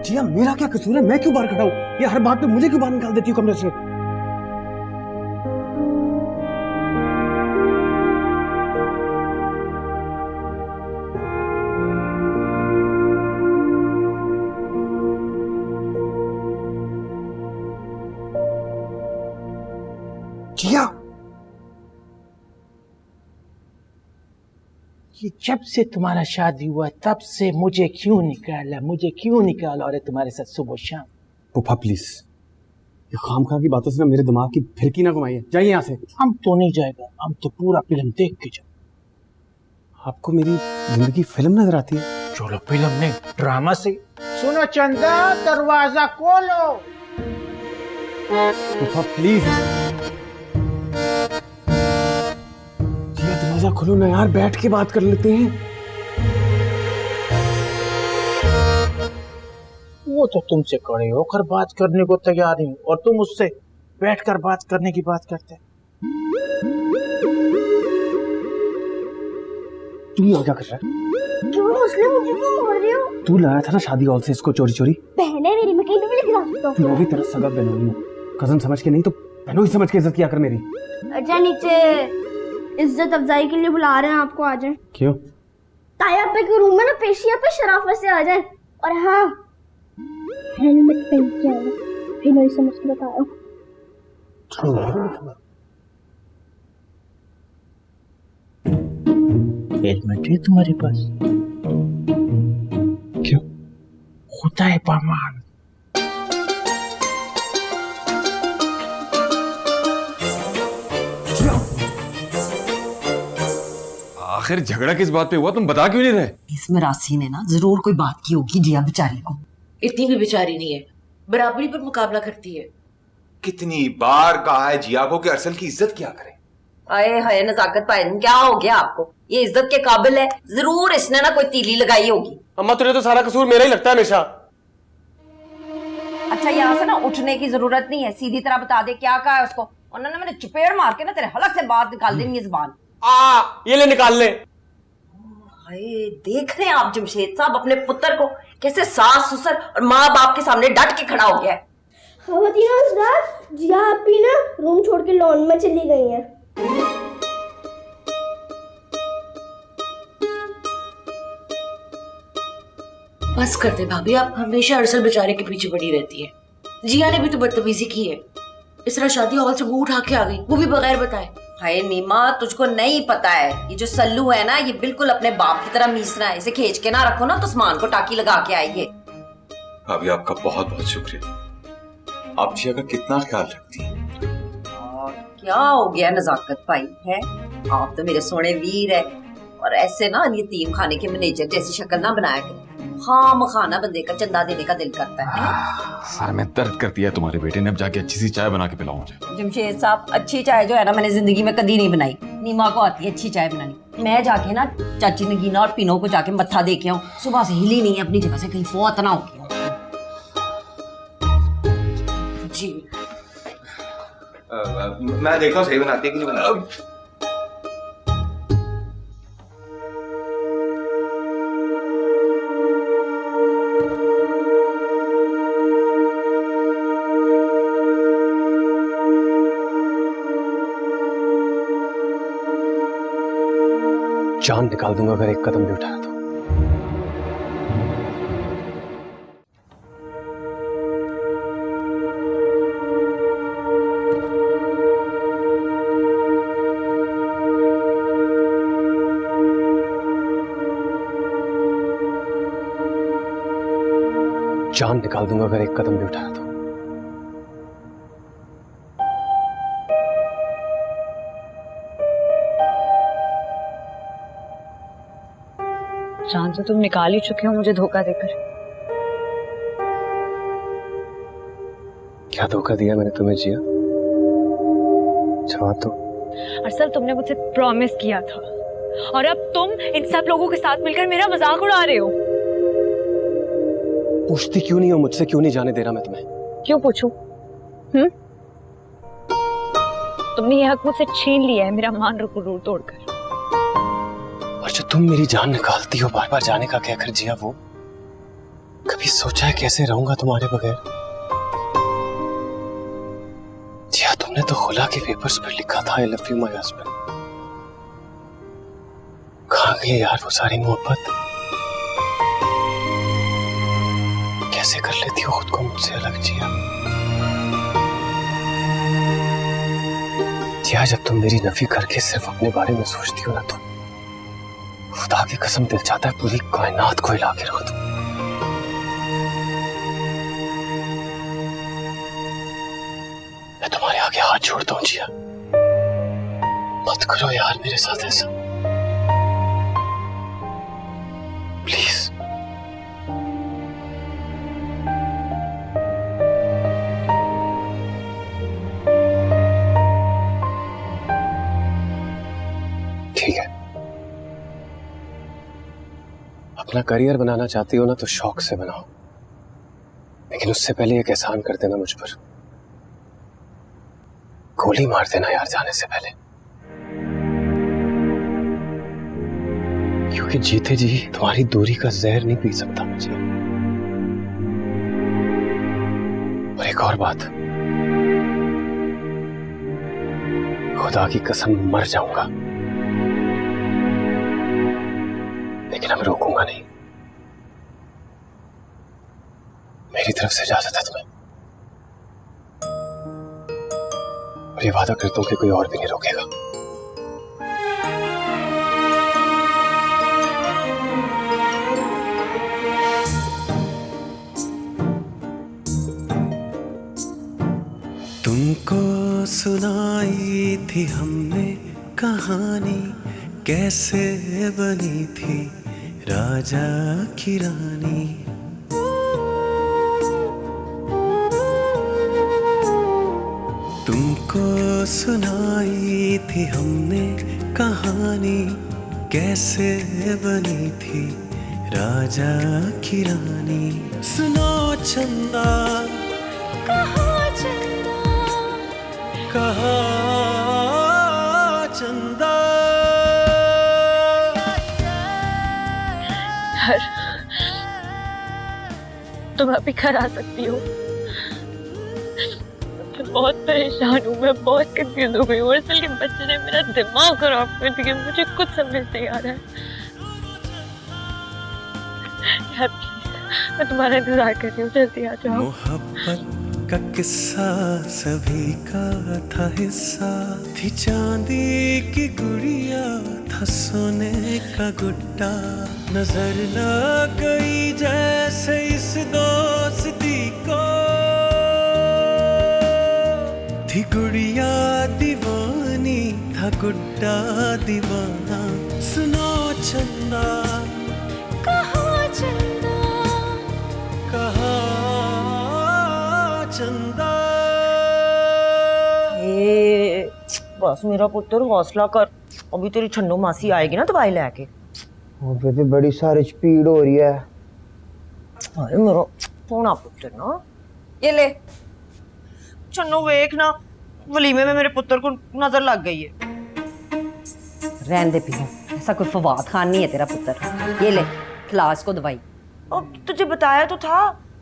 जिया, मेरा क्या कसूर है? मैं क्यों बाहर खड़ा हूँ? ये हर बात पे मुझे क्यों बाहर निकाल देती हो कमरे से? जिया, कि जब से तुम्हारा शादी हुआ तब से मुझे क्यों निकाला और तुम्हारे साथ सुबह शाम? पुप्पा प्लीज, ये खामखा की बातों से ना मेरे दिमाग की फिरकी ना घुमाइए। जाइए यहाँ से। हम तो नहीं जाएगा, हम तो पूरा फिल्म देख के जाओ। आपको मेरी जिंदगी फिल्म नजर आती है? चलो फिल्म नहीं, ड्रामा से। सुनो चंदा, दरवाजा खोलो। पुप्पा प्लीज, दरवाजा खोलो ना यार, बैठ के बात कर लेते हैं। वो तो तुमसे खड़े होकर बात करने को तैयार नहीं और तुम उससे बैठकर बात करने की बात करते। तू ये क्या कर रहा है? क्यों मुस्लिम मुझे क्यों मार रहे हो? तू लाया था ना शादी हॉल से इसको चोरी चोरी। बहन है मेरी, मैं कहीं भी लेके जा सकता हूँ। मैं भी तेरा सगा बहनोई हूँ, कजन समझ के नहीं तो बहनोई समझ के इज्जत किया कर मेरी। अच्छा नीचे इज्जत अफजाई के लिए बुला रहे हैं आपको, आ जाए। क्यों? ताया पे के रूम में ना पेशिया पे शराफत से आ जाए। और हाँ, हेलमेट पहन के आया, फिर नहीं समझ के बताया। हेलमेट है तुम्हारे पास? क्यों? खुदा है पामान। आखिर झगड़ा किस बात पे हुआ, तुम बता क्यों नहीं रहे? इस मरासी ने ना जरूर कोई बात की होगी जिया बेचारी को। इतनी भी बेचारी नहीं है, बराबरी पर मुकाबला करती है। कितनी बार कहा है जिया को कि अरसल की इज्जत क्या करे। आए हाय नजाकत पायन, क्या हो गया आपको? ये इज्जत के काबिल है, जरूर इसने ना कोई तीली लगाई होगी। अम्मा तुझे तो सारा कसूर मेरा ही लगता है हमेशा। अच्छा यहाँ से ना उठने की जरूरत नहीं है, सीधी तरह बता दे क्या कहा है उसको, उन्होंने मेरे चपेड़ मार के ना तेरे हलक से बात निकाल देंगी जुबान। ये ले निकाल ले। देख रहे हैं आप जमशेद साहब अपने पुत्र को कैसे सास ससुर और माँ बाप के सामने डट के खड़ा हो गया है। जिया आपी ना रूम छोड़ के लॉन में चली गई है। बस कर दे भाभी, आप हमेशा अरसल बेचारे के पीछे पड़ी रहती है। जिया ने भी तो बदतमीजी की है, इस तरह शादी हॉल से मुंह उठा के आ गई, वो भी बगैर बताए। हाय नीमा, तुझको नहीं पता है, ये जो सल्लू है ना, ये बिल्कुल अपने बाप की तरह मीसना है। इसे खींच के ना रखो ना तो सामान को टाकी लगा के आएगी। भाभी आपका बहुत बहुत शुक्रिया, आप जिया का कितना ख्याल रखती हैं। क्या हो गया नजाकत भाई है, आप तो मेरे सोने वीर है। और ऐसे ना यतीम खाने के मैनेजर जैसी शक्ल ना बनाया करें, खाना बंदे का चंदा देने का दिल करता है। सर में दर्द कर दिया तुम्हारे बेटे ने, अब जाके अच्छी सी चाय बना के पिलाओ मुझे। जमशेद साहब, अच्छी चाय जो है ना मैंने जिंदगी में कभी नहीं बनाई। नीमा को आती है अच्छी चाय बनानी। मैं जाके ना चाची नगीना और पिनो को जाके मत्था दे के आऊं, सुबह से हिली नहीं है अपनी जगह से, कहीं फौत ना हो जी। मैं देखता हूँ सही बनाती है कि नहीं बनाती। जान निकाल दूंगा अगर एक कदम भी उठाया तो। जान निकाल दूंगा अगर एक कदम भी उठाया तो। जान तो तुम निकाल ही चुके हो मुझे धोखा देकर। क्या धोखा दिया मैंने तुम्हें जिया? जवाब दो। अरसल, तुमने मुझसे प्रॉमिस किया था और अब तुम इन सब लोगों के साथ मिलकर मेरा मजाक उड़ा रहे हो। पूछती क्यों नहीं हो मुझसे? क्यों नहीं जाने दे रहा मैं तुम्हें? क्यों पूछूं? तुमने ये हक मुझसे छीन लिया है, मेरा मान रूर तोड़कर। और जो तुम मेरी जान निकालती हो बार बार जाने का कहकर जिया, वो कभी सोचा है कैसे रहूंगा तुम्हारे बगैर? जिया, तुमने तो खुला के पेपर्स पर लिखा था I love you my husband. कहाँ गई यार वो सारी मोहब्बत? कैसे कर लेती हो खुद को मुझसे अलग जिया? जिया, जब तुम मेरी नफी करके सिर्फ अपने बारे में सोचती हो ना, तो खुदा की कसम दिल चाहता है पूरी कायनात को हिला के रख दूं। मैं तुम्हारे आगे हाथ जोड़ता हूं जिया, मत करो यार मेरे साथ ऐसा, प्लीज। ठीक है, अपना करियर बनाना चाहती हो ना तो शौक से बनाओ, लेकिन उससे पहले एक एहसान कर देना मुझ पर। गोली मार देना यार जाने से पहले, क्योंकि जीते जी तुम्हारी दूरी का जहर नहीं पी सकता मुझे। और एक और बात, खुदा की कसम मर जाऊंगा, लेकिन अब रोकूंगा नहीं। मेरी तरफ से इजाजत है तुम्हें, और ये वादा करता हूं कि कोई और भी नहीं रोकेगा। तुमको सुनाई थी हमने कहानी, कैसे बनी थी राजा की रानी। तुमको सुनाई थी हमने कहानी, कैसे बनी थी राजा की रानी। सुनो चंदा, कहाँ चंदा, कहाँ चंदा। तुम अभी घर आ सकती हो। मैं बहुत परेशान हूँ, मैं बहुत कंफ्यूज हो गई हूँ। असल के बच्चे ने मेरा दिमाग खराब कर दिया, मुझे कुछ समझ नहीं आ रहा है। यार प्लीज, मैं तुम्हारा इंतजार कर रही हूँ, जल्दी आ जाओ। मोहब्बत का किस्सा सभी का था हिस्सा, थी चांदी की गुड़िया था सोने का गुड्डा, नजर न गई जैसे इस दोस्ती को, थी गुड़िया दीवानी था गुड्डा दीवाना। सुनो चंदा कहाँ चंदा, कहाँ चंदा। बस मेरा पुत्र हौसला कर, अभी तेरी छन्नू मासी आएगी ना दवाई लेके। ओ बेबे बड़ी सारी स्पीड हो रही है। अरे मेरा सोना पुत्र ना, ये ले छन्नू वेख ना, वलीमे में मेरे पुत्र को नजर लग गई है। रहने दे पियो, ऐसा कोई फवाद खान नहीं है तेरा पुत्र। ये ले खिला इसको दवाई। अब तुझे बताया तो था,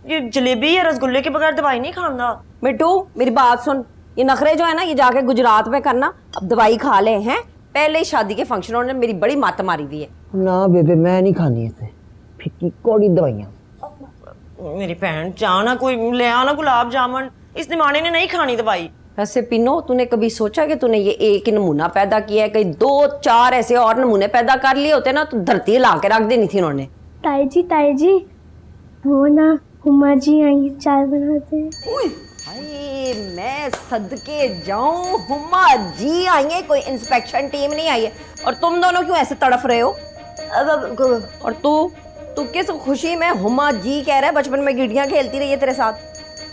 ये जलेबी या रसगुल्ले के बगैर दवाई नहीं खाना। मिट्टू मेरी बात सुन, ये नखरे जो है ना ये जाके गुजरात में करना, अब दवाई खा ले हैं। पहले ही शादी के फंक्शनों ने मेरी बड़ी मत मारी हुई है। ना बेबे मैं नहीं खानी ऐसे फिक्की कौड़ी दवाइयाँ। मेरी बहन जाना कोई ले आना गुलाब जामुन, इस निमाने ने नहीं खानी दवाई। वैसे पिनो तूने कभी सोचा कि तूने ये एक ही नमूना पैदा किया है, कहीं 2-4 ऐसे और नमूने पैदा कर लिए होते ना तो धरती हिला के रख देनी थी उन्होंने। ताई जी वो ना हुमा जी आई, चाय बनाते हैं। हाय मैं सदके जाऊं, हुमा जी आई है, कोई इंस्पेक्शन टीम नहीं आई है। और तुम दोनों क्यों ऐसे तड़फ रहे हो? और तू किस खुशी में हुमा जी कह रहा है? बचपन में गिड्डियां खेलती रही है तेरे साथ।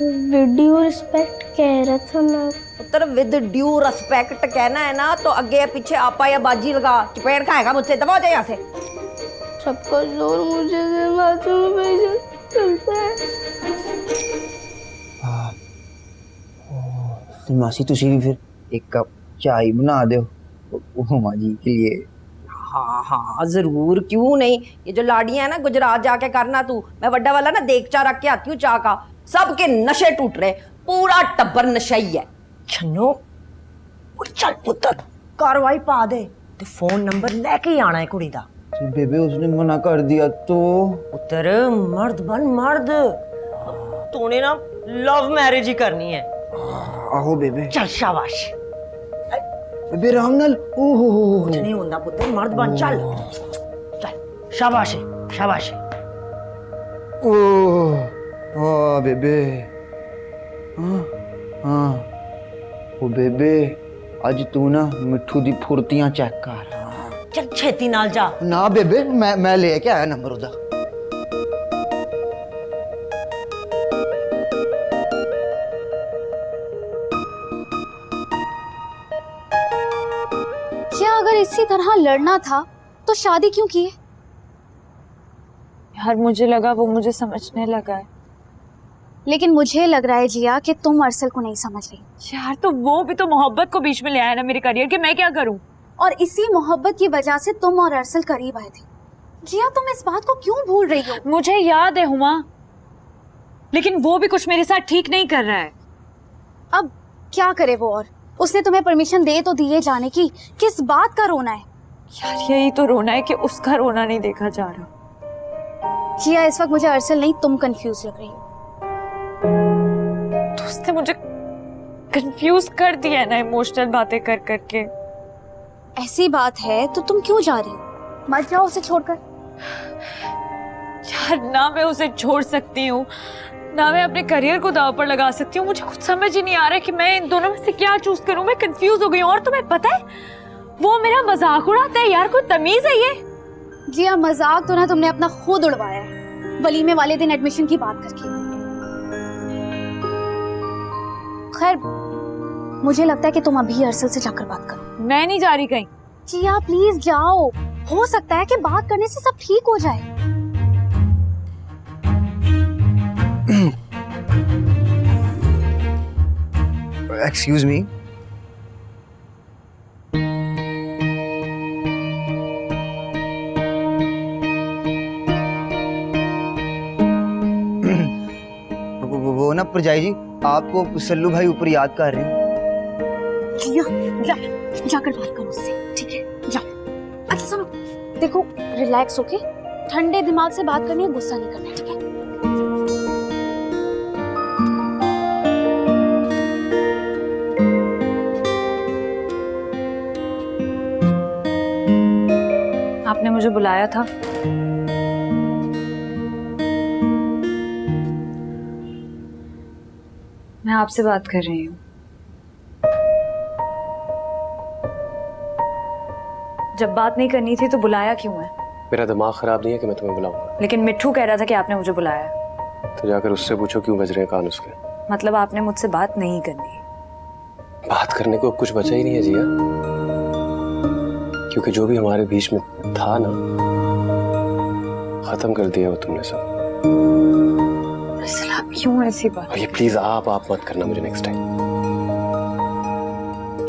विद ड्यू रिस्पेक्ट कह रहा था मैं। पुत्र विद ड्यू रिस्पेक्ट कहना है ना तो आगे पीछे आपा या बाजी लगा, चपेट खाएगा मुझसे। दबा जाए यहाँ से। सबका जोर मुझे से बाथरूम में चलता है। मासी तुसी भी फिर एक कप चाय बना दो हुमा जी के लिए। हाँ जरूर, क्यों नहीं। ये जो लाड़ियां है ना गुजरात जाके करना तू। मैं बड्डा वाला ना देगचा रख के आती हूँ चाह का, सबके नशे टूट रहे, पूरा टब्बर नशई है। छन्नो चल पुत्र कार्रवाई पा दे ते फोन नंबर लेके ही आना है कुड़ी दा। बेबे उसने मना कर दिया तो? पुत्र मर्द बन मर्द, तूने ना लव मैरिज ही करनी है। आहो बेबे चल शाबाश बेबे राम नाल। ओहो कुछ नहीं होता पुत्र, मर्द बन चल चल। शाबाश शाबाश। ओह बेबे हाँ ओ बेबे आज तू ना मिठू दी फुर्तियां चेक कर। चल छेती नाल जा। ना बेबे मैं लेके आया नंबर उदा। क्या अगर इसी तरह लड़ना था तो शादी क्यों की? यार मुझे लगा वो मुझे समझने लगा है। लेकिन मुझे लग रहा है जिया कि तुम अरसल को नहीं समझ रही। यार तो वो भी तो मोहब्बत को बीच में ले आया ना मेरे करियर के, मैं क्या करूं? और इसी मोहब्बत की वजह से तुम और अरसल करीब आए थे। जिया तुम इस बात को क्यों भूल रही हो? मुझे याद है हुमा, लेकिन वो भी कुछ मेरे साथ ठीक नहीं कर रहा है। अब क्या करे वो? और उसने तुम्हें परमिशन दे तो दिए जाने की, किस बात का रोना है? यार यही तो रोना है कि उसका रोना नहीं देखा जा रहा। जिया इस वक्त मुझे अरसल नहीं तुम कंफ्यूज लग रही हो। तो उसने मुझे कंफ्यूज कर दिया है ना इमोशनल बातें कर करके। ऐसी बात है तो तुम क्यों जा रही हो? मत जाओ उसे छोड़कर। यार ना मैं उसे छोड़ सकती हूँ ना मैं अपने करियर को दांव पर लगा सकती हूँ। मुझे कुछ समझ ही नहीं आ रहा है कि मैं इन दोनों में से क्या चूज करूँ। मैं कंफ्यूज हो गई हूँ। और तुम्हें पता है वो मेरा मजाक उड़ाता है। यार कोई तमीज है ये? जिया मजाक तो ना तुमने अपना खुद उड़वाया है, वलीमे वाले दिन एडमिशन की बात करके। खैर मुझे लगता है कि तुम अभी अरसल से जाकर बात करो। मैं नहीं जा रही कहीं। जिया प्लीज जाओ, हो सकता है कि बात करने से सब ठीक हो जाए। Excuse me. वो ना परजाई जी आपको सल्लू भाई ऊपर याद कर रहे हैं। जिया जाकर बात करो उससे, ठीक है? जाओ। अच्छा सुनो, देखो रिलैक्स होके ठंडे दिमाग से बात करनी है, गुस्सा नहीं करना है, ठीक है? आपने मुझे बुलाया था। मैं आपसे बात कर रही हूँ। जब बात नहीं करनी थी तो बुलाया क्यों है? मेरा दिमाग खराब नहीं है कि मैं तुम्हें बुलाऊंगा। लेकिन मिट्ठू कह रहा था कि आपने मुझे बुलाया है। तो जाकर उससे पूछो क्यों बज रहे हैं कान उसके। मतलब आपने मुझसे बात नहीं करनी है? बात करने को अब कुछ बचा ही नहीं है जिया, क्योंकि जो भी हमारे बीच में था ना, खत्म कर दिया वो तुमने सब। आप क्यों ऐसी बात? ये प्लीज आप मत करना मुझे नेक्स्ट टाइम।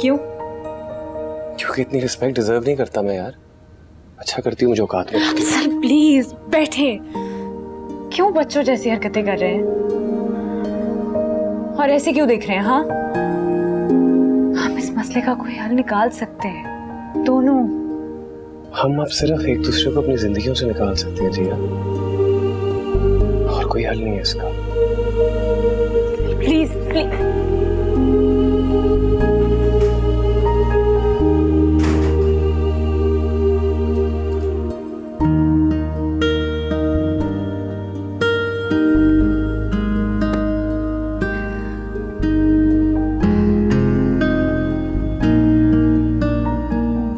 क्यों? क्योंकि इतनी रिस्पेक्ट डिजर्व नहीं करता मैं यार। अच्छा करती हूँ मुझे औकात में। सर प्लीज बैठे। क्यों बच्चों जैसी हरकतें कर रहे हैं और ऐसे क्यों देख रहे हैं? हाँ, हम इस मसले का कोई हल निकाल सकते हैं दोनों। हम अब सिर्फ एक दूसरे को अपनी जिंदगियों से निकाल सकते हैं जिया, और कोई हल नहीं है इसका। Please please.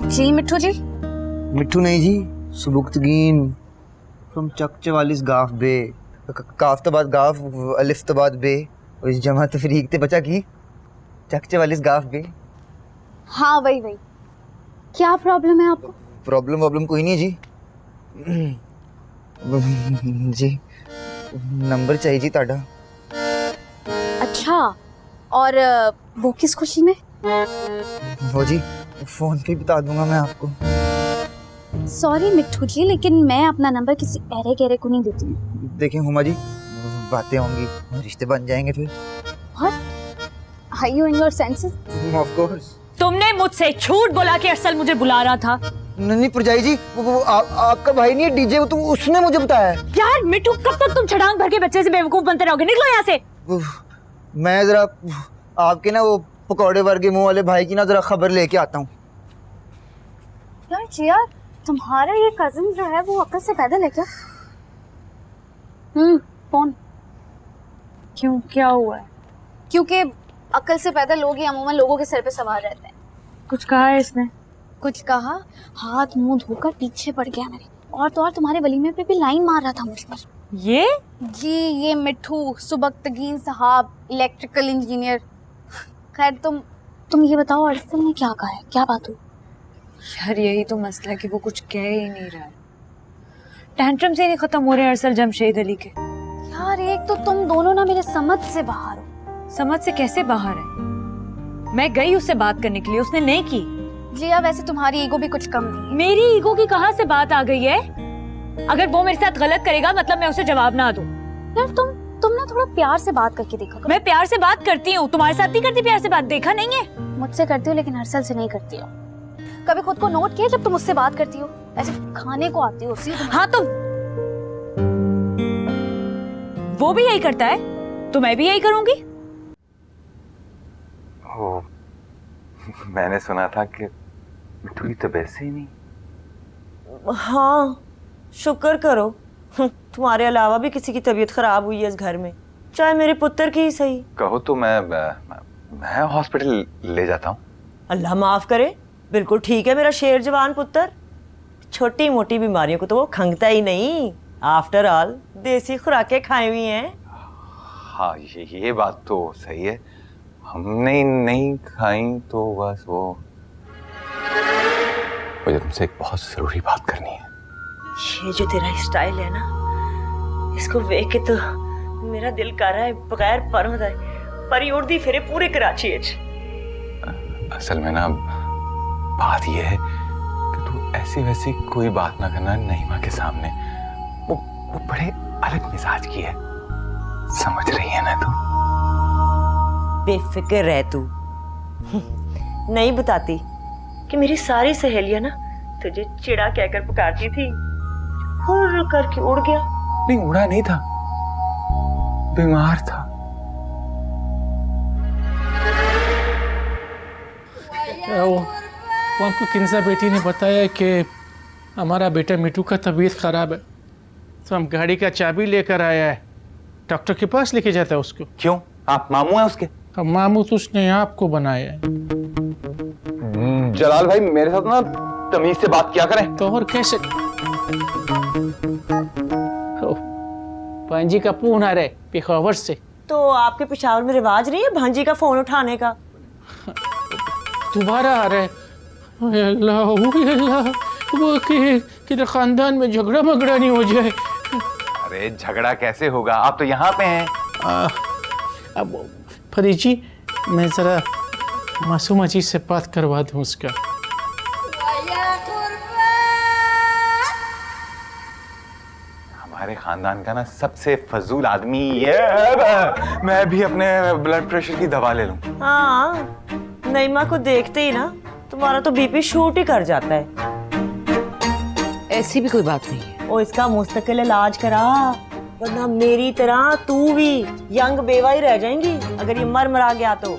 जी मिट्ठू जी। मिट्ठू नहीं जी, सुबुक्तगीन फ्रॉम चक 44 गाफ बे। काफ तो बाद गाफ, अलिफ तो बाद बे, और इस जमा तफरीक ते बचा की चक 44 गाफ बे। हाँ वही वही। क्या प्रॉब्लम है आपको? प्रॉब्लम कोई नहीं है जी। जी नंबर चाहिए जी ताड़ा। अच्छा, और वो किस खुशी में? वो जी फोन पे बता दूंगा मैं आपको। सॉरी मिट्ठू जी, लेकिन मैं अपना नंबर किसी अरे गहरे को नहीं देती हूँ। देखें हुमा जी, बातें होंगी, रिश्ते बन जाएंगे फिर। What? Are you in your senses? Of course. तुमने मुझसे झूठ बोला कि अरसल मुझे बुला रहा था। नहीं परजाई जी, वो आपका भाई नहीं है डीजे, तो उसने मुझे बताया। यार मिट्टू, कब तक तुम छड़ांग भर के बच्चे से बेवकूफ बनते रहोगे? निकलो यहाँ से। मैं जरा आपके ना वो पकौड़े वर्गे मुंह वाले भाई की ना जरा खबर लेके आता हूँ। यार जिया, तुम्हारा ये कजिन जो है वो अक्ल से पैदल है क्या? फोन। क्यों, क्या हुआ है? क्योंकि अक्ल से पैदल लोग ही अमूमन लोगों के सर पे सवार रहते हैं। कुछ कहा है इसने? कुछ कहा? हाथ मुंह धोकर पीछे पड़ गया मेरे, और तो और तुम्हारे वलीमे पे भी लाइन मार रहा था मुझ पर। ये जी ये मिट्ठू सुबक्तगीन साहब, इलेक्ट्रिकल इंजीनियर। खैर तुम ये बताओ अरसल ने क्या कहा है, क्या बात हुई? यार यही तो मसला है कि वो कुछ कह ही नहीं रहा है। टैंट्रम से नहीं खत्म हो रहे अरसल जमशेद अली के। यार एक तो तुम दोनों ना मेरे समझ से बाहर हो। समझ से कैसे बाहर है? मैं गई उससे बात करने के लिए, उसने नहीं की। जी अब वैसे तुम्हारी ईगो भी कुछ कम नहीं है। मेरी ईगो की कहाँ से बात आ गई है? अगर वो मेरे साथ गलत करेगा मतलब मैं उसे जवाब ना दूं। यार तुम ना थोड़ा प्यार से बात करके देखो। मैं प्यार से बात करती हूँ, तुम्हारे साथ नहीं करती प्यार से बात, देखा नहीं है? मुझसे करती हो लेकिन अरसल से नहीं करती हो। कभी खुद को नोट किया जब तुम उससे बात करती हो ऐसे खाने को आती हो उसी? हाँ तो वो भी यही करता है तो मैं भी यही करूंगी। ओ, मैंने सुना था कि मिट्टू की तबीयत सही नहीं। हाँ शुक्र करो, तुम्हारे अलावा भी किसी की तबीयत खराब हुई है इस घर में, चाहे मेरे पुत्र की ही सही। कहो तो मैं हॉस्पिटल ले जाता हूँ। अल्लाह माफ करे, बिल्कुल ठीक है मेरा शेर जवान पुत्र। छोटी मोटी बीमारियों को तो वो खंगता ही नहीं। आफ्टर ऑल देसी खुराकें खाई हुई हैं। हाँ ये बात तो सही है, हमने नहीं खाई तो बस वो। मुझे तुमसे एक बहुत जरूरी बात करनी है। ये जो तेरा स्टाइल है ना, इसको देख के तो मेरा दिल कर रहा है बगैर परों दा परी उड़दी फिरे पूरे कराची विच। असल में ना बात ये है कि तू ऐसी वैसी कोई बात ना करना नईमा के सामने। वो बड़े अलग मिजाज की है, समझ रही है ना तू? बेफिक्र रह तू। नहीं बताती कि मेरी सारी सहेलियां ना तुझे चिड़ा कहकर पुकारती थी, हुर्र करके उड़ गया। नहीं उड़ा नहीं था, बीमार था। वो हमको किन्जा बेटी ने बताया कि हमारा बेटा मिठू का तबीयत खराब है तो हम गाड़ी का चाबी लेकर आया है, डॉक्टर के पास लेके जाता है उसको। क्यों, आप मामू हैं उसके? अब मामू तो उसने आपको बनाया है। जलाल भाई मेरे साथ ना तमीज से बात किया करें। तो और कैसे? भांजी का फोन आ रहा है पेशावर से। तो आपके पेशावर में रिवाज नहीं है भांजी का फोन उठाने का? दोबारा आ रहा है। अल्लाह अल्लाह, वो कि खानदान में झगड़ा मगड़ा नहीं हो जाए। अरे झगड़ा कैसे होगा, आप तो यहाँ पे हैं। अब फरीद जी मैं जरा मासूमा जी से बात करवा दूं उसका। हमारे खानदान का ना सबसे फजूल आदमी ये है। मैं भी अपने ब्लड प्रेशर की दवा ले लूं। हाँ, नईमा को देखते ही ना तुम्हारा तो बीपी शूट ही कर जाता है। ऐसी भी कोई बात नहीं है। ओ इसका मुस्तकिल इलाज करा, वरना मेरी तरह तू भी यंग बेवा ही रह जाएंगी अगर ये मर मरा गया तो।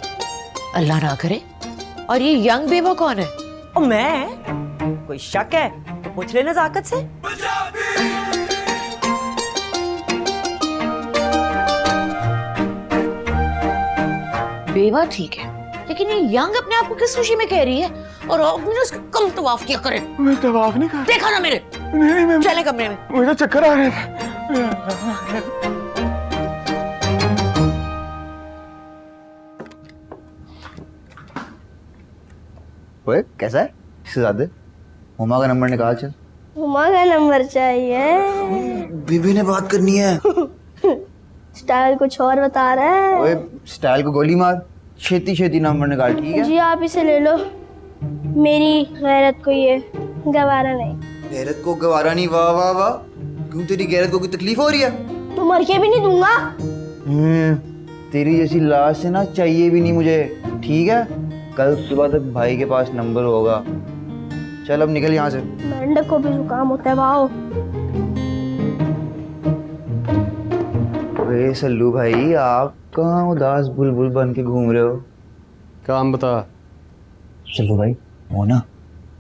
अल्लाह ना करे। और ये यंग बेवा कौन है? ओ मैं? कोई शक है तो पूछ ले नजाकत से। बेवा ठीक है, लेकिन ये यंग अपने आप को किस खुशी में कह रही है? और आपने उसका कम तवाफ किया करे। मैं तवाफ नहीं कर। देखा ना मेरे। नहीं चले कमरे में। मुझे चक्कर आ रहे थे। ओए कैसा है? शहजादे, हुमा का नंबर निकाल चल। हुमा का नंबर चाहिए? बीबी ने बात करनी है। स्टाइल कुछ और बता रहा है। ओए स्टाइल को गोली मार, छेती छेती नंबर निकाल, ठीक है? जी आप इसे ले लो, मेरी गैरत को ये गवारा नहीं। गैरत को गवारा नहीं? वाह वाह वाह, क्यों तेरी गैरत को कोई तकलीफ हो रही है? तो मर के भी नहीं दूंगा। तेरी जैसी लाश से ना चाहिए भी नहीं मुझे, ठीक है? कल सुबह तक भाई के पास नंबर होगा। चल अब निकल यहाँ से। मेंढक को भी जुकाम होता है। वाओ। अरे सल्लू भाई, आप कहाँ उदास बुलबुल बन के घूम रहे हो? काम बता। सल्लू भाई, वो ना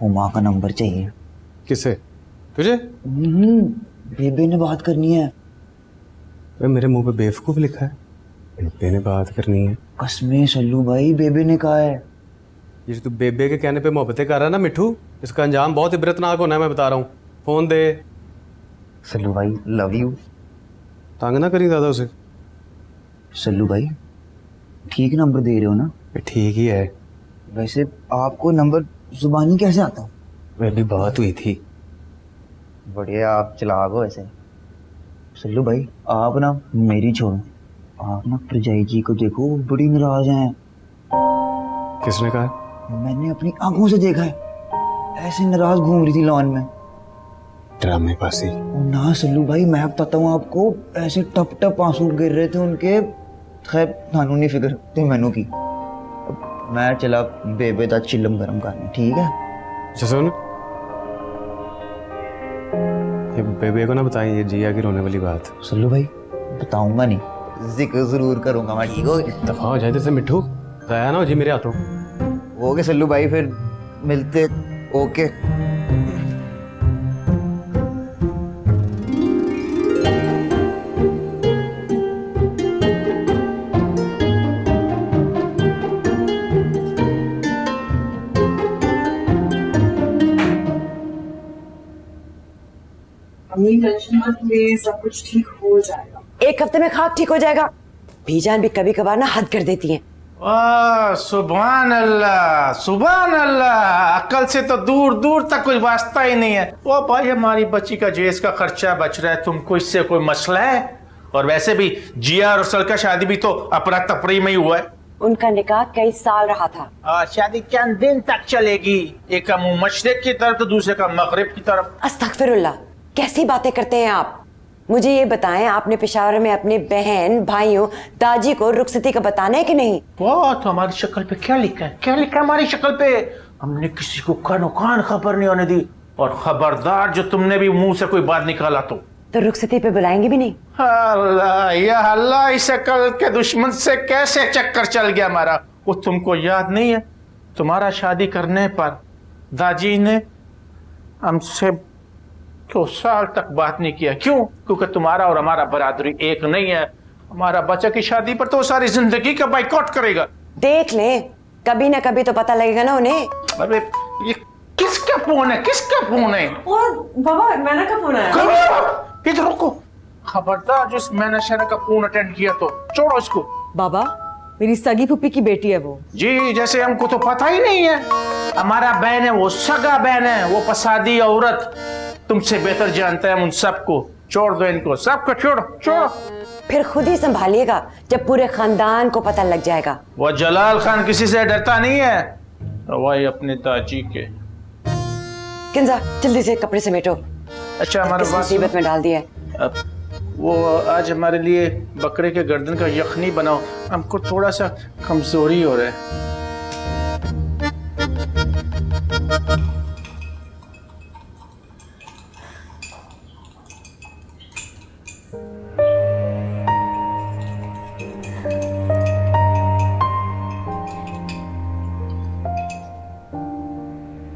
हुमा का नंबर चाहिए। किसे? तुझे? बेबे ने बात करनी है। मेरे मुंह पे बेवकूफ लिखा है? बेबे ने बात करनी है? कसमें सल्लू भाई, बेबे ने कहा है। ये तू बेबे के कहने पे मोहब्बतें कर रहा है ना मिठू, इसका अंजाम बहुत इबरतनाक होना है, मैं बता रहा हूँ। फोन दे। सल्लू भाई लव यू। तंग ना करी दादा उसे। सल्लू भाई ठीक नंबर दे रहे हो ना? ठीक ही है। वैसे आपको नंबर जुबानी कैसे आता? मेरी बात हुई थी। बढ़िया, आप चलाक हो ऐसे। सल्लू भाई आप ना मेरी छोड़ो, आप ना प्रजाई जी को देखो, वो बड़ी नाराज हैं। किसने कहा? मैंने अपनी आंखों से देखा है, ऐसे नाराज घूम रही थी लॉन में। ड्रामे पासी। ना सल्लू भाई, मैं बताता हूँ आपको, ऐसे टप टप आंसू गिर रहे थे उनके। खैर थानू नहीं फिक्र तो मैनू की। मैं चला बेबे दा चिल्लम गरम करने, ठीक है? अच्छा सुन, ये बेबे को ना बताएं ये जिया की रोने वाली बात। सल्लू भाई बताऊंगा नहीं, जिक्र जरूर करूंगा मैं, ठीक हो? दफा हो जाए जैसे मिठू, गया ना हो जी मेरे हाथों। ओके सल्लू भाई, फिर मिलते। ओके। सब कुछ ठीक हो जाएगा। एक हफ्ते में खाक ठीक हो जाएगा। बीजान भी कभी कभार ना हद कर देती हैं। सुभान अल्लाह, सुभान अल्लाह। अकल से तो दूर दूर तक कोई वास्ता ही नहीं है। ओ भाई, हमारी बच्ची का जेस का खर्चा बच रहा है, तुमको इससे कोई मसला है? और वैसे भी जिया और असल का शादी भी तो अपना तफरी में ही हुआ है। उनका निकाह कई साल रहा था। शादी चंद दिन तक चलेगी, एक का मुंह मशरिक की तरफ तो दूसरे का मगरिब की तरफ। अस्तगफिरुल्लाह, कैसी बातें करते हैं आप? मुझे ये बताएं, आपने पेशावर में अपने बहन भाइयों दाजी को रुखसती का बताना है कि नहीं? वो तो हमारी शक्ल पे क्या लिखा है? क्या लिखा है हमारी शक्ल पे? हमने किसी को कानो कान खबर नहीं होने दी। और खबरदार जो तुमने भी मुंह से कोई बात निकाला तो रुखसती पे बुलाएंगे भी नहीं? अल्लाह या अल्लाह, इस अकल के दुश्मन से कैसे चक्कर चल गया हमारा। वो तुमको याद नहीं है, तुम्हारा शादी करने पर दाजी ने हमसे 2 साल तक बात नहीं किया। क्यों? क्योंकि तुम्हारा और हमारा बरादरी एक नहीं है। हमारा बच्चा की शादी पर तो सारी जिंदगी का बाइकआउट करेगा। देख ले, कभी ना कभी तो पता लगेगा ना उन्हें। अरे ये किसका फोन है? किसका फोन है? बाबा मैंने का फोन है। इधर रुको, खबरदार जिस मैंने शहर का फोन अटेंड किया तो छोड़ो इसको। बाबा मेरी सगी फूफी की बेटी है वो। जी, जैसे हमको तो पता ही नहीं है। हमारा बहन है वो, सगा बहन है वो, फसादी औरत। तुमसे बेहतर जानते हैं हम उन सबको। छोड़ दो इनको, सबको छोड़ो छोड़ो। फिर खुद ही संभालिएगा जब पूरे खानदान को पता लग जाएगा। वो जलाल खान किसी से डरता नहीं है, रवाई अपने दाजी के। किंजा जल्दी से कपड़े समेटो। अच्छा हमारे इस मुसीबत में डाल दिया है। वो आज हमारे लिए बकरे के गर्दन का यखनी बनाओ, हमको थोड़ा सा कमजोरी हो रहा है।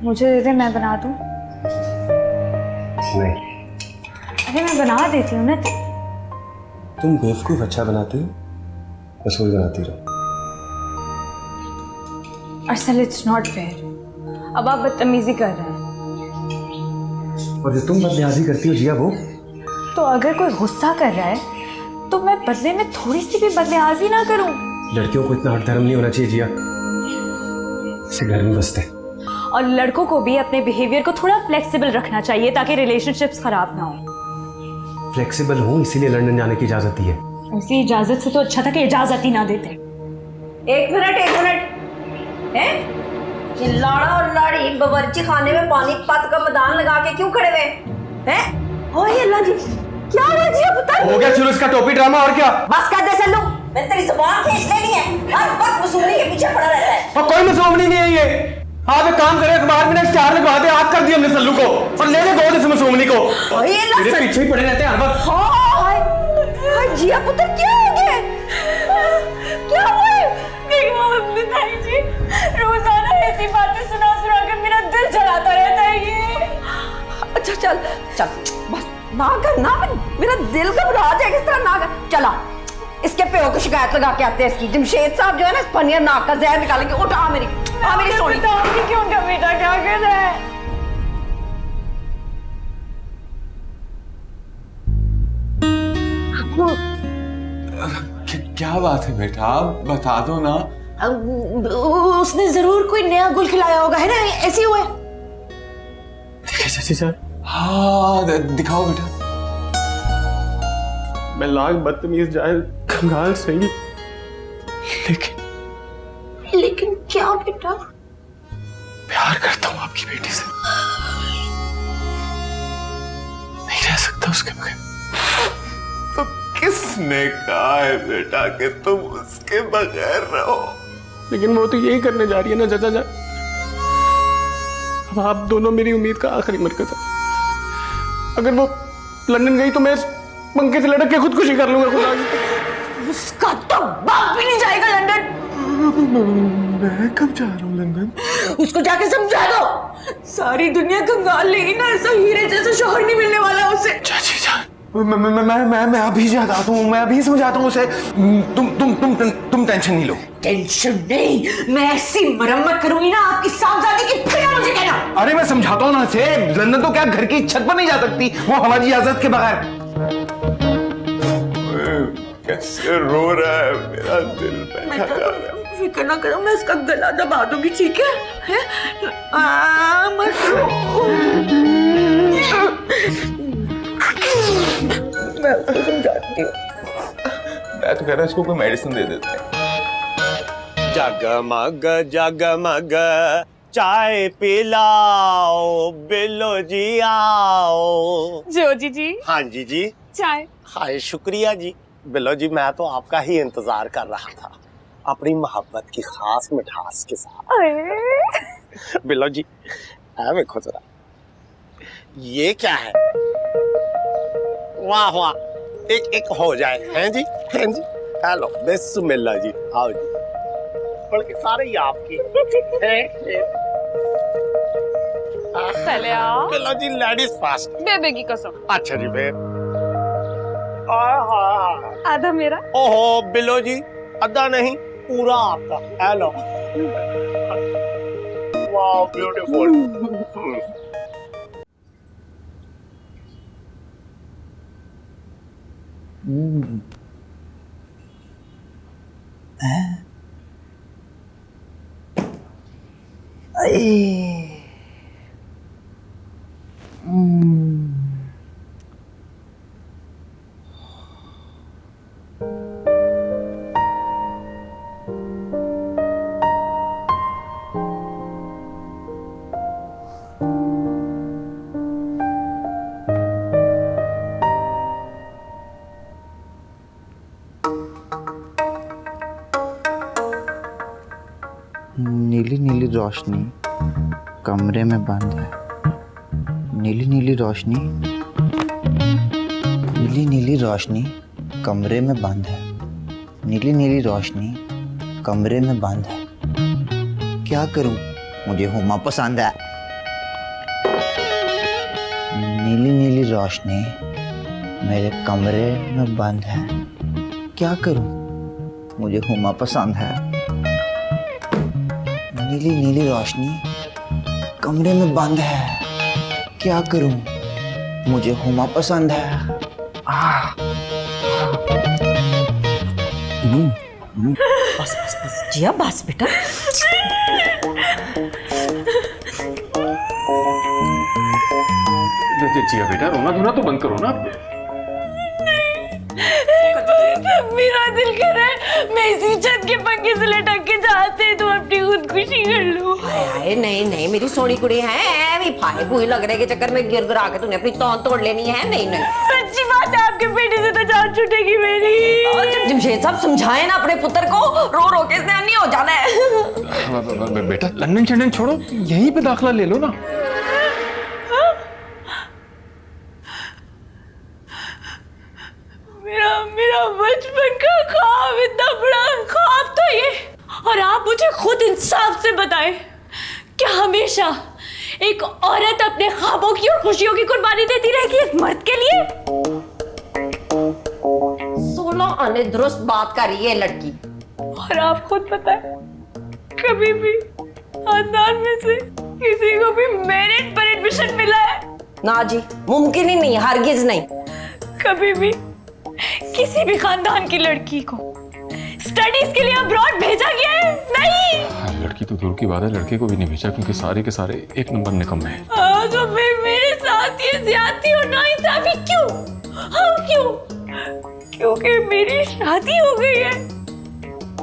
मुझे दे दे, मैं बना दूं। नहीं, अरे मैं बना देती हूँ ना। तुम बेवकूफ अच्छा बनाती हो, बस वही बनाती रहो। असल इट्स नॉट फेयर। अब आप बदतमीजी कर रहे हैं। और जो तुम बदलियाजी करती हो जिया, वो तो अगर कोई गुस्सा कर रहा है तो मैं बदले में थोड़ी सी भी बदलियाजी ना करूं। लड़कियों को इतना हट धर्म नहीं होना चाहिए जिया, इसे घर में बसते। और लड़कों को भी अपने बिहेवियर को थोड़ा फ्लेक्सिबल रखना चाहिए ताकि रिलेशनशिप्स खराब ना हो। फ्लेक्सिबल हूँ इसीलिए लंदन जाने की इजाजत दी है। ऐसी इजाजत से तो अच्छा था कि इजाजत ही ना देते। एक मिनट है? ये लाड़ा और लाड़ी बावर्ची खाने में पानी पत का मैदान लगा के क्यों खड़े हुए हैं? ओ ये अल्लाह जी, क्या हुआ जी? पता हो गया शुरू इसका टोपी ड्रामा, और क्या? बस कर दे सल्लू, मैंने तेरी जुबान खींच लेनी है। हर वक्त मसूमनी के पीछे पड़ा रहता है। और कोई मसूमनी नहीं है ये। आप एक काम करें, अखबार में स्टार लगवा दे, आग कर दिया हमने सल्लू को, और ले ले गोद इस मसूमनी को। मेरे पीछे ही पड़े रहते हैं हर वक्त। हाय जिया पुत्र, क्या हो गया? क्या हुआ? देखो अपने भाई जी रोजाना ऐसी बातें सुना कर मेरा दिल जलाता रहता है ये। अच्छा चल चल बस ना कर ना, मेरा दिल घबरा जाएगा इस तरह ना कर। चला इसके प्यो को शिकायत लगा के आते हैं इसकी। जमशेद साहब जो है ना, पनियर नाक का जहर निकालेंगे। उठ आ मेरी सोनी। क्यों का बेटा क्या कर रहा है? क्या बात है बेटा, आप बता दो ना। उसने जरूर कोई नया गुल खिलाया होगा, है ना? ऐसे हुआ। चाची सर, हाँ दिखाओ बेटा। मैं लाख बदतमीज जाहिल कंगाल सही, लेकिन क्या बेटा? प्यार करता हूँ आपकी बेटी से, नहीं रह सकता उसके बगैर। तो किसने कहा है बेटा कि तुम उसके बगैर रहो? लेकिन वो तो यही करने जा रही है ना चाचा जान। अब आप दोनों मेरी उम्मीद का आखिरी मरकज है। अगर वो लंदन गई तो मैं इस पंखे से लटक के खुदकुशी कर लूंगा। खुदा की उसका तो बाप भी नहीं जाएगा लंदन। मैं कब जा रहा हूँ लंदन? उसको जाके समझा दो। सारी दुनिया कंगाल लेगी ना, ऐसा हीरे जैसा शोहर नहीं मिलने वाला उसे। चाची जान, मैं अभी जाता हूँ, मैं अभी समझाता हूँ उसे। तुम टेंशन नहीं लो। टेंशन नहीं, मैं ऐसी मरम्मत करूंगी ना आपकी साहबजादी की, फिर मुझे कहना। अरे मैं समझाता हूँ ना उसे। लंदन तो क्या घर की छत पर नहीं जा सकती वो हमारी इजाजत के बगैर। कैसे रो रहा है मेरा दिल, बैठा जा रहा है। फिक्र ना करो, मैं इसका गला दबा दूंगी, ठीक है? मत रो। मैं उसको समझाती हूँ। मैं तो कह रहा इसको कोई मेडिसिन दे देते हैं। जगमग जगमग चाय पिलाओ, बिल्लो जी आओ। जोजी जी। हाँ जी जी। चाय। हाय शुक्रिया जी। बिल्लो जी, मैं तो आपका ही इंतजार कर रहा था, अपनी मोहब्बत की खास मिठास के साथ। बिल्लो जी देखो जरा, ये क्या है? वाह वाह, एक हो जाए। हैं जी, हैं जी। हेलो बिस्मिल्लाह जी, आओ जी। बल्कि सारे ही आपके हैं। पहले आओ। बिल्लो जी लेडीज फर्स्ट। बेबे की कसम। अच्छा जी फिर। आधा मेरा। ओहो बिल्लो जी आधा नहीं पूरा आपका। Hello wow beautiful. नीली नीली रोशनी कमरे में बंद है। नीली नीली रोशनी, नीली नीली रोशनी कमरे में बंद है। नीली नीली रोशनी कमरे में बंद है। क्या करूं, मुझे हुमा पसंद है। नीली नीली रोशनी मेरे कमरे में बंद है। क्या करूं, मुझे हुमा पसंद है। नीली नीली रोशनी कमरे में बंद है। क्या करूं, मुझे हुमा पसंद है। बस बस बस जिया बस बेटा। जिया बेटा रोना धोना तो बंद करो ना। मेरा दिल कर रहा है मैं इसी छत के पंखे से लटक के जाते तो अपनी खुदकुशी कर लूं। हाय नहीं नहीं मेरी सोनी कुड़ी है ऐवी फाय फूई लगने के चक्कर में गिर गिरा के तूने अपनी तौन तोड़ लेनी है। नहीं नहीं अच्छी बात है आपके बेटे से तो जान छूटेगी मेरी। जमशेद साहब समझाए ना अपने पुत्र को, रो रो के इसने अन्नी हो जाना है। बेटा लंदन चंडन छोड़ो यहीं पे दाखिला ले लो ना। मेरा बचपन का ख्वाब इतना बड़ा ख्वाब था ये, और आप मुझे खुद इंसाफ से बताएं क्या हमेशा एक औरत अपने ख्वाबों की और खुशियों की कुर्बानी देती रहेगी एक मर्द के लिए? 16 आने दुरुस्त बात कर रही है लड़की। और आप खुद बताएं कभी भी खानदान में से किसी को भी मेरिट पर एडमिशन मिला है? ना जी मुमकिन ही नहीं, हरगिज नहीं। कभी भी किसी भी खानदान की लड़की को स्टडीज के लिए अब्रॉड भेजा गया है? नहीं। लड़की तो दूर की बात है, लड़के को भी नहीं भेजा क्योंकि सारे के सारे एक नंबर निकम्मे हैं। तो फिर मेरे साथ ये ज्यादती और नाइंसाफी क्यों? हाँ क्यों? क्योंकि मेरी शादी हो गई है,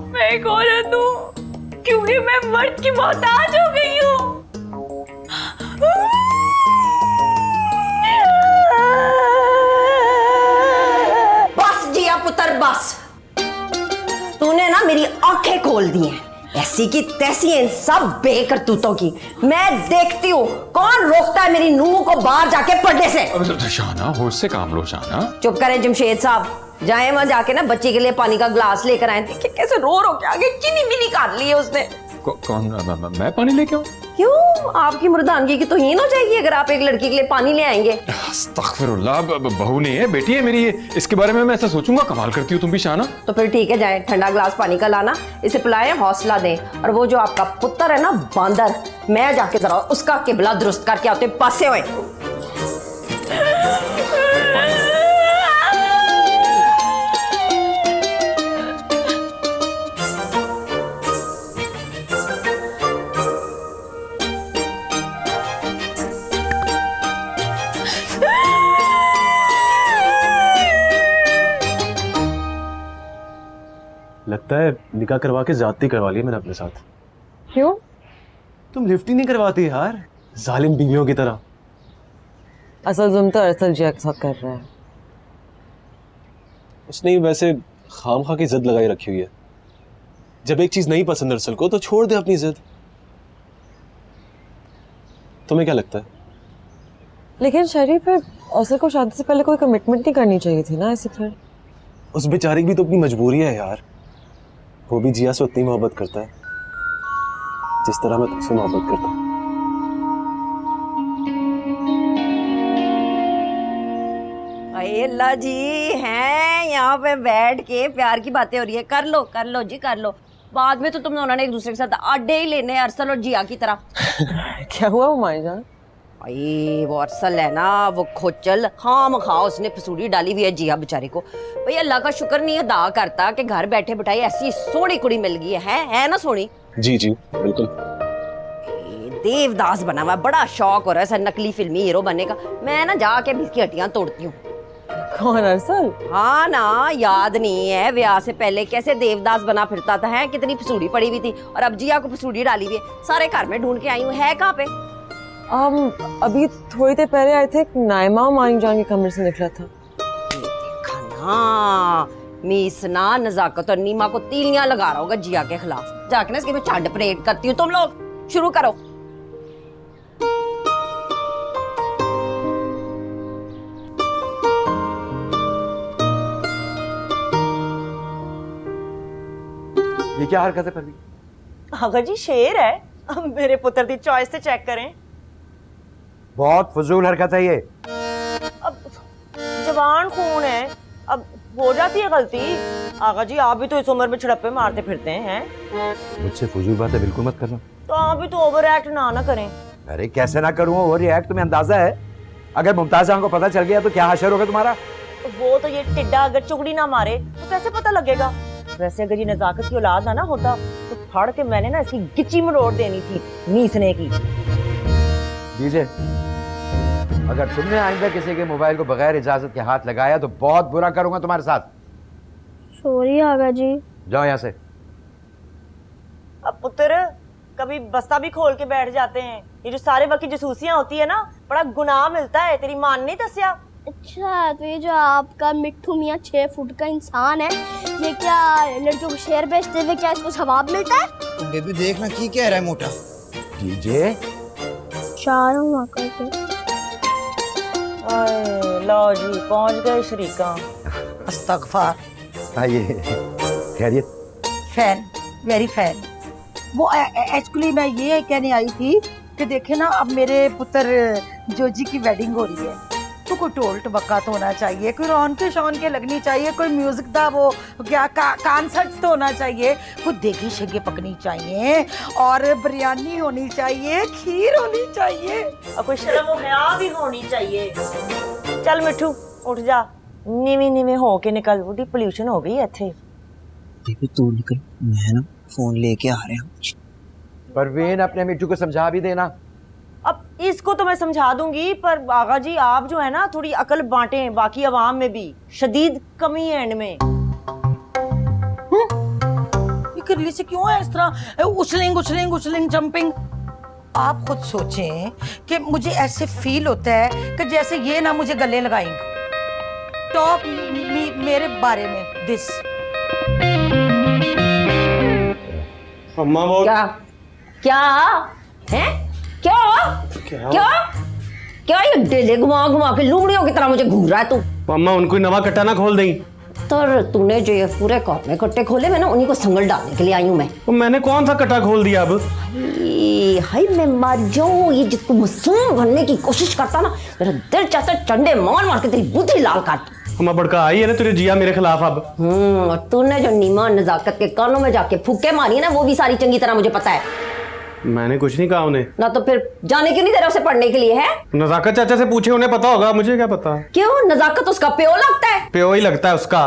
मैं एक औरत हूँ, क्योंकि मैं मर्द की मोहताज हो गई हूँ। बस जिया पुत्र बस, तूने ना मेरी आंखें खोल दी हैं ऐसी की तैसी इन सब बेकरतूतों की। मैं देखती हूँ कौन रोकता है मेरी नूह को बाहर जाके पढ़ने से। शाना होश से काम लो शाना। चुप करें जमशेद साहब, जाए वहां जाके ना बच्ची के लिए पानी का ग्लास लेकर आए। देखिए कैसे रो रो के आगे चीनी मिनी काट ली है उसने। कौन मैं पानी लेके आऊं? क्यों, आपकी मुर्दानगी की तो हीन हो जाएगी अगर आप एक लड़की के लिए पानी ले आएंगे। अस्तगफिरुल्लाह, बहू नहीं है बेटी है मेरी ये, इसके बारे में मैं ऐसा सोचूंगा? कमाल करती हो तुम भी शाना। तो फिर ठीक है, जाए ठंडा ग्लास पानी का लाना, इसे पिलाएं, हौसला दें। और वो जो आपका पुत्र है ना बांदर, मैं जाके जरा उसका किबला दुरुस्त करके आते पासे हुए। लगता है निकाह करवा के ज्यादती करवा ली मैंने अपने साथ। क्यों? तुम लिफ्ट ही नहीं करवाती यार, जालिम बीवियों की तरह। असल जुल्म तो अरसल जिया के साथ कर रहा है। उसने वैसे खामखा की जिद लगाई रखी हुई है। जब एक चीज नहीं पसंद अरसल को तो छोड़ दे अपनी जिद। तुम्हें क्या लगता है? लेकिन शरीफ है, अरसल को शादी से पहले कोई कमिटमेंट नहीं करनी चाहिए थी ना ऐसे। फिर उस बेचारे की भी तो अपनी मजबूरी है यार। वो भी जिया से उतनी मोहब्बत करता है जिस तरह मैं तुमसे मोहब्बत करता हूँ। अल्लाह जी हैं यहाँ पे बैठ के प्यार की बातें हो रही है। कर लो जी कर लो। बाद में तो तुम दोनों ने एक दूसरे के साथ अड्डे ही लेने हैं, अरसल और जिया की तरह। क्या हुआ हुमायूं जान? भाई वो अरसल है ना, वो खोचल खाम खा उसने फसूड़ी डाली हुई है जिया बेचारी को। भाई अल्लाह का शुक्र नहीं अदा करता कि घर बैठे बिठाई ऐसी सोहनी कुड़ी मिल गई है ना सोहनी? जी जी बिल्कुल। देवदास बना हुआ, बड़ा शौक हो रहा है सर नकली फिल्मी हीरो बनने का। मैं ना जाके इसकी हड्डियां तोड़ती हूँ। कौन अरसल? हाँ ना, याद नहीं है ब्याह से पहले कैसे देवदास बना फिरता था, है कितनी फसूड़ी पड़ी हुई थी, और अब जिया को फसूड़ी डाली हुई है। सारे घर में ढूंढ के आई हूँ, है कहाँ पे? अभी थोड़ी देर पहले आए थे, नाइमा हुमायूं जान के कमरे से निकला था। देखा ना, मीसना नजाकत और नीमा को तीलियां लगा रहा होगा जिया के खिलाफ। जाके ना इसकी मैं चंड परेड करती हूँ। तुम लोग शुरू करो। ये क्या हरकत है परवीन? आगा जी शेर है, अब मेरे पुत्र की चॉइस से चेक करें। बहुत फजूल हरकत है ये। अब जवान खून है, अब हो जाती है गलती। आगा जी आप भी तो इस उम्र में छड़प्पे मारते फिरते हैं। मुझसे फजूल बातें बिल्कुल मत करना। तो आप भी तो ओवर एक्ट ना करें। अरे कैसे ना करूँ, ओवर रिएक्ट तुम्हें अंदाजा है? अगर मुमताज जान को पता चल गया तो क्या हाशर होगा तुम्हारा? तो वो तो ये टिड्डा अगर चुगली ना मारे तो कैसे पता लगेगा? वैसे अगर ये नजाकत की औलाद ना होता तो फाड़ के मैंने ना इसकी गिच्ची मरोड़ देनी थी मीसने की। दीजिए, अगर तुमने आइंदा किसी के मोबाइल को बगैर इजाजत के हाथ लगाया तो बहुत बुरा करूंगा तुम्हारे साथ। सॉरी आगा जी। जाओ यहाँ से। अब पुत्र कभी बस्ता भी खोल के बैठ जाते हैं। ये जो सारे वक्त की जसूसियां होती है ना, बड़ा गुनाह मिलता है। तेरी मां ने नहीं दसिया? अच्छा, तो ये जो आपका मिट्ठू मियाँ 6 फुट का इंसान है, ये क्या लड़कियों को शेर बेचते हुए क्या इसको सवाब मिलता है? बेबी देखना की कह रहा है मोटा। दीजिए। लो जी पहुंच गए शरीका। अस्तगफार। आइए, खैरियत? Fan, very fan. वो एक्चुअली मैं ये कहने आई थी कि देखे ना, अब मेरे पुत्र जोजी की वेडिंग हो रही है, तो कोई टोल टबक्का तो होना चाहिए, कोई रौनके शौनके लगनी चाहिए, कोई म्यूजिक दा वो क्या कॉन्सर्ट तो होना चाहिए, कोई देगी शेगी पकनी चाहिए, और बिरयानी होनी चाहिए, खीर होनी चाहिए, और कोई शर्म और हया भी होनी चाहिए। चल मिठू उठ जा, नीवी नीवी हो के निकल, बड़ी पोल्यूशन हो गई है इत्थे। बेबी तू निकल, मैं ना फोन लेके आ रहा हूँ। परवीन अपने मिट्टू को समझा भी देना। अब इसको तो मैं समझा दूंगी, पर आगा जी आप जो है ना थोड़ी अकल बांटें, बाकी अवाम में भी शदीद कमी है इनमें। ये करली से क्यों है इस तरह उछलिंग उछलिंग उछलिंग जंपिंग? आप खुद सोचें कि मुझे ऐसे फील होता है कि जैसे ये ना मुझे गले लगाएंगे। टॉक मेरे बारे में दिस। अम्मा वो क्या क्या है? क्या ये डेले घुमा घुमा के लूमड़ियों की तरह मुझे घूर रहा है तू? अम्मा उनको नवा कट्टा ना खोल दें। तो तूने जो ये पूरे कॉप में कट्टे खोले, मैं ना उन्हीं को संगल डालने के लिए आई हूँ मैं। तो मैंने कौन सा कट्टा खोल दिया अब? हाय मैं मर जाऊँ, ये जिसको मासूम बनने की कोशिश करता ना, मेरा दिल चाहता चंडे मार मार के तेरी बुद्धि लाल कर। अम्मा बड़का आई है ना तुझे जिया मेरे खिलाफ अब। और तूने जो नीमा नजाकत के कानों में जाके फूके मारी है ना, वो भी सारी चंगी तरह मुझे पता है। मैंने कुछ नहीं कहा उन्हें। ना तो फिर जाने क्यों नहीं दे रहा उसे पढ़ने के लिए? है नजाकत चाचा से पूछे, उन्हें पता होगा, मुझे क्या पता। क्यों? नजाकत उसका प्यो लगता है? प्यो ही लगता है उसका।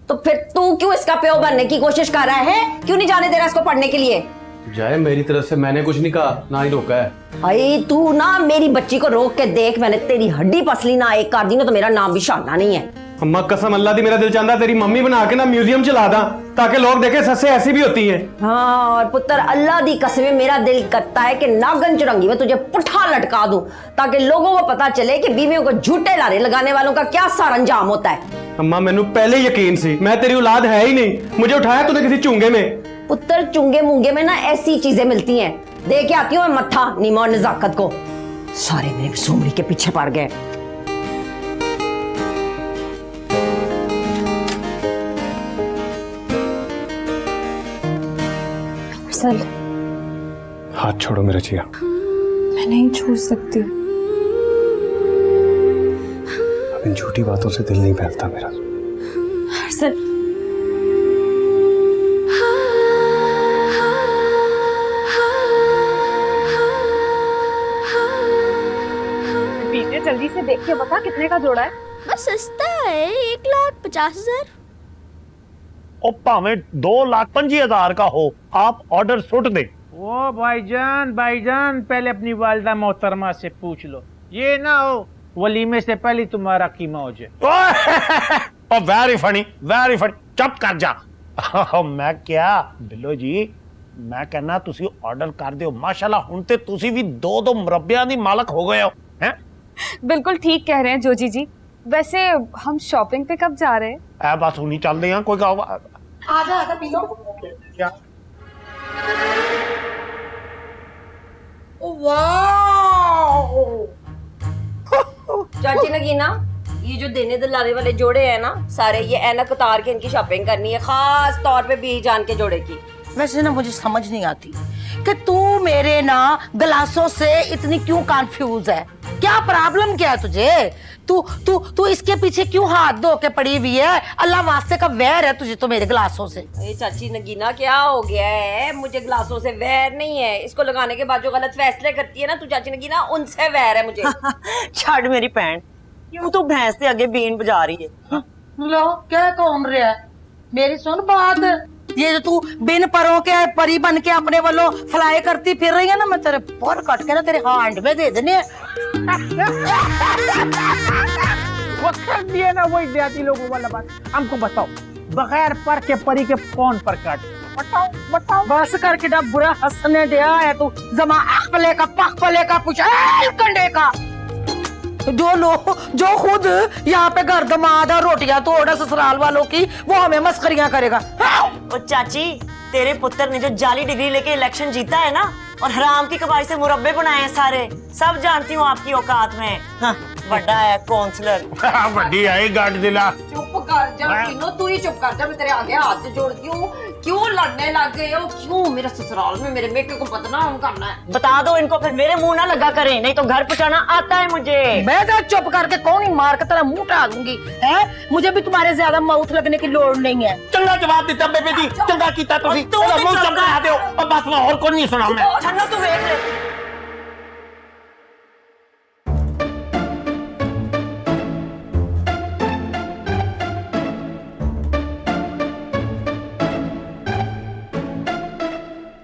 तो फिर तू क्यों इसका प्यो बनने की कोशिश कर रहा है? क्यों नहीं जाने दे रहा इसको पढ़ने के लिए? जाए, मेरी तरफ से मैंने कुछ नहीं कहा, ना ही रोका है। भाई तू ना मेरी बच्ची को रोक के देख, मैंने तेरी हड्डी पसली ना एक कर दी ना तो मेरा नाम भी शाना नहीं है। अम्मा कसम अल्लाह दी, मेरा दिल चाहता तेरी मम्मी बना के ना म्यूजियम चला दा, ताकि लोग देखें सस्से ऐसी भी होती हैं। हाँ, और पुत्र अल्लाह दी कसम मेरा दिल करता है कि नागन चुरंगी में तुझे पुट्ठा लटका दूं, ताकि लोगों को पता चले कि बीवियों को झूठे लारे लगाने वालों का क्या सार अंजाम होता है। अम्मा मैनू पहले यकीन सी, मैं तेरी औलाद है ही नहीं, मुझे उठाया तूने किसी चूंगे में। पुत्र चुंगे मुंगे में ना ऐसी चीजें मिलती हैं, दे के आती हूँ मैं मत्था नीमा और नजाकत को। सारे मेरे सुमड़ी के पीछे पड़ गए। सर हाथ छोड़ो मेरा जिया। मैं नहीं छोड़ सकती। इन झूठी बातों से दिल नहीं फैलता मेरा। सर बीते जल्दी से देख के बता कितने का जोड़ा है? बस सस्ता है, 1,50,000। ओ भावे 2,50,000 का हो, आप ऑर्डर सुट दे। ओ भाईजान पहले अपनी वालिदा मोहतरमा से पूछ लो, ये ना हो वलीमे से पहले तुम्हारा कीमा हो जाए। वेरी फनी, चुप कर जा। मैं क्या बिल्लो जी, मैं कहना तुसी ऑर्डर कर दियो। माशाल्लाह हुण ते तुसी भी 2 मुरब्बियां दी मालक हो गए हो हैं। बिल्कुल ठीक कह रहे हैं जोजी जी। वैसे हम शॉपिंग पे कब जा रहे हैं? बस हुनी चलदे हां, कोई आधा पी लो। क्या वाओ चाची नगीना, ये जो देने दिलाने वाले जोड़े हैं ना सारे, ये ऐनक उतार के इनकी शॉपिंग करनी है, खास तौर पे बीजान के जोड़े की। वैसे ना मुझे समझ नहीं आती कि तू मेरे ना गिलासों से इतनी क्यों कंफ्यूज है। क्या प्रॉब्लम क्या है तुझे? तू इसके पीछे क्यों हाथ धो के पड़ी हुई है? अल्लाह वास्ते का वैर है तुझे तो मेरे गिलासों से। ये चाची नगीना क्या हो गया है? मुझे गिलासों से वैर नहीं है, इसको लगाने के बाद जो गलत फैसले करती है ना तू चाची नगीना, उनसे वैर है मुझे। छाड़ मेरी भैन, क्यों तू भैंस से आगे बीन बजा रही है? लो क्या कौन रहा है? मेरी सुन बात, ये जो तू बिन परों के परी बन के अपने वालों फ्लाई करती फिर रही है ना, मैं तेरे पर कट के ना तेरे हाथ में दे देने। वो कर दिए ना वही देहाती लोगों वाला बात। हमको बताओ, बगैर पर के परी के कौन पर काट? बताओ। बस करके ना बुरा हंसने दिया है तू। जमा अकले का पकले का पूछा कंडे का। जो खुद यहाँ पे घर दमाद और रोटियां तोड़ा ससुराल वालों की, वो हमें मस्करियां करेगा। और चाची, तेरे पुत्र ने जो जाली डिग्री लेके इलेक्शन जीता है ना, और हराम की कमाई से मुरब्बे बनाए हैं सारे, सब जानती हूँ आपकी औकात में। हाँ, बड़ा है काउंसलर। बड़ी आई गाड़ दिला। चुप कर जा तीनों, तू ही चुप कर जा, मैं तेरे आगे हाथ जोड़ती हूँ। क्यों लड़ने लग गए हो? क्यों मेरे ससुराल में मेरे बेटे को बदनाम करना है? बता दो इनको, फिर मेरे मुंह ना लगा करें, नहीं तो घर पहुंचाना आता है मुझे। मैं तो चुप करके कौन ही मार के तेरा मुंह उठा दूंगी है? मुझे भी तुम्हारे ज्यादा माउथ लगने की लोड़ नहीं है। चंगा जवाब दिता बेबी जी, चंगा कीता तुसी। मुंह चमका दो, बस मैं और कोई नहीं सुना मैं। तू देख ले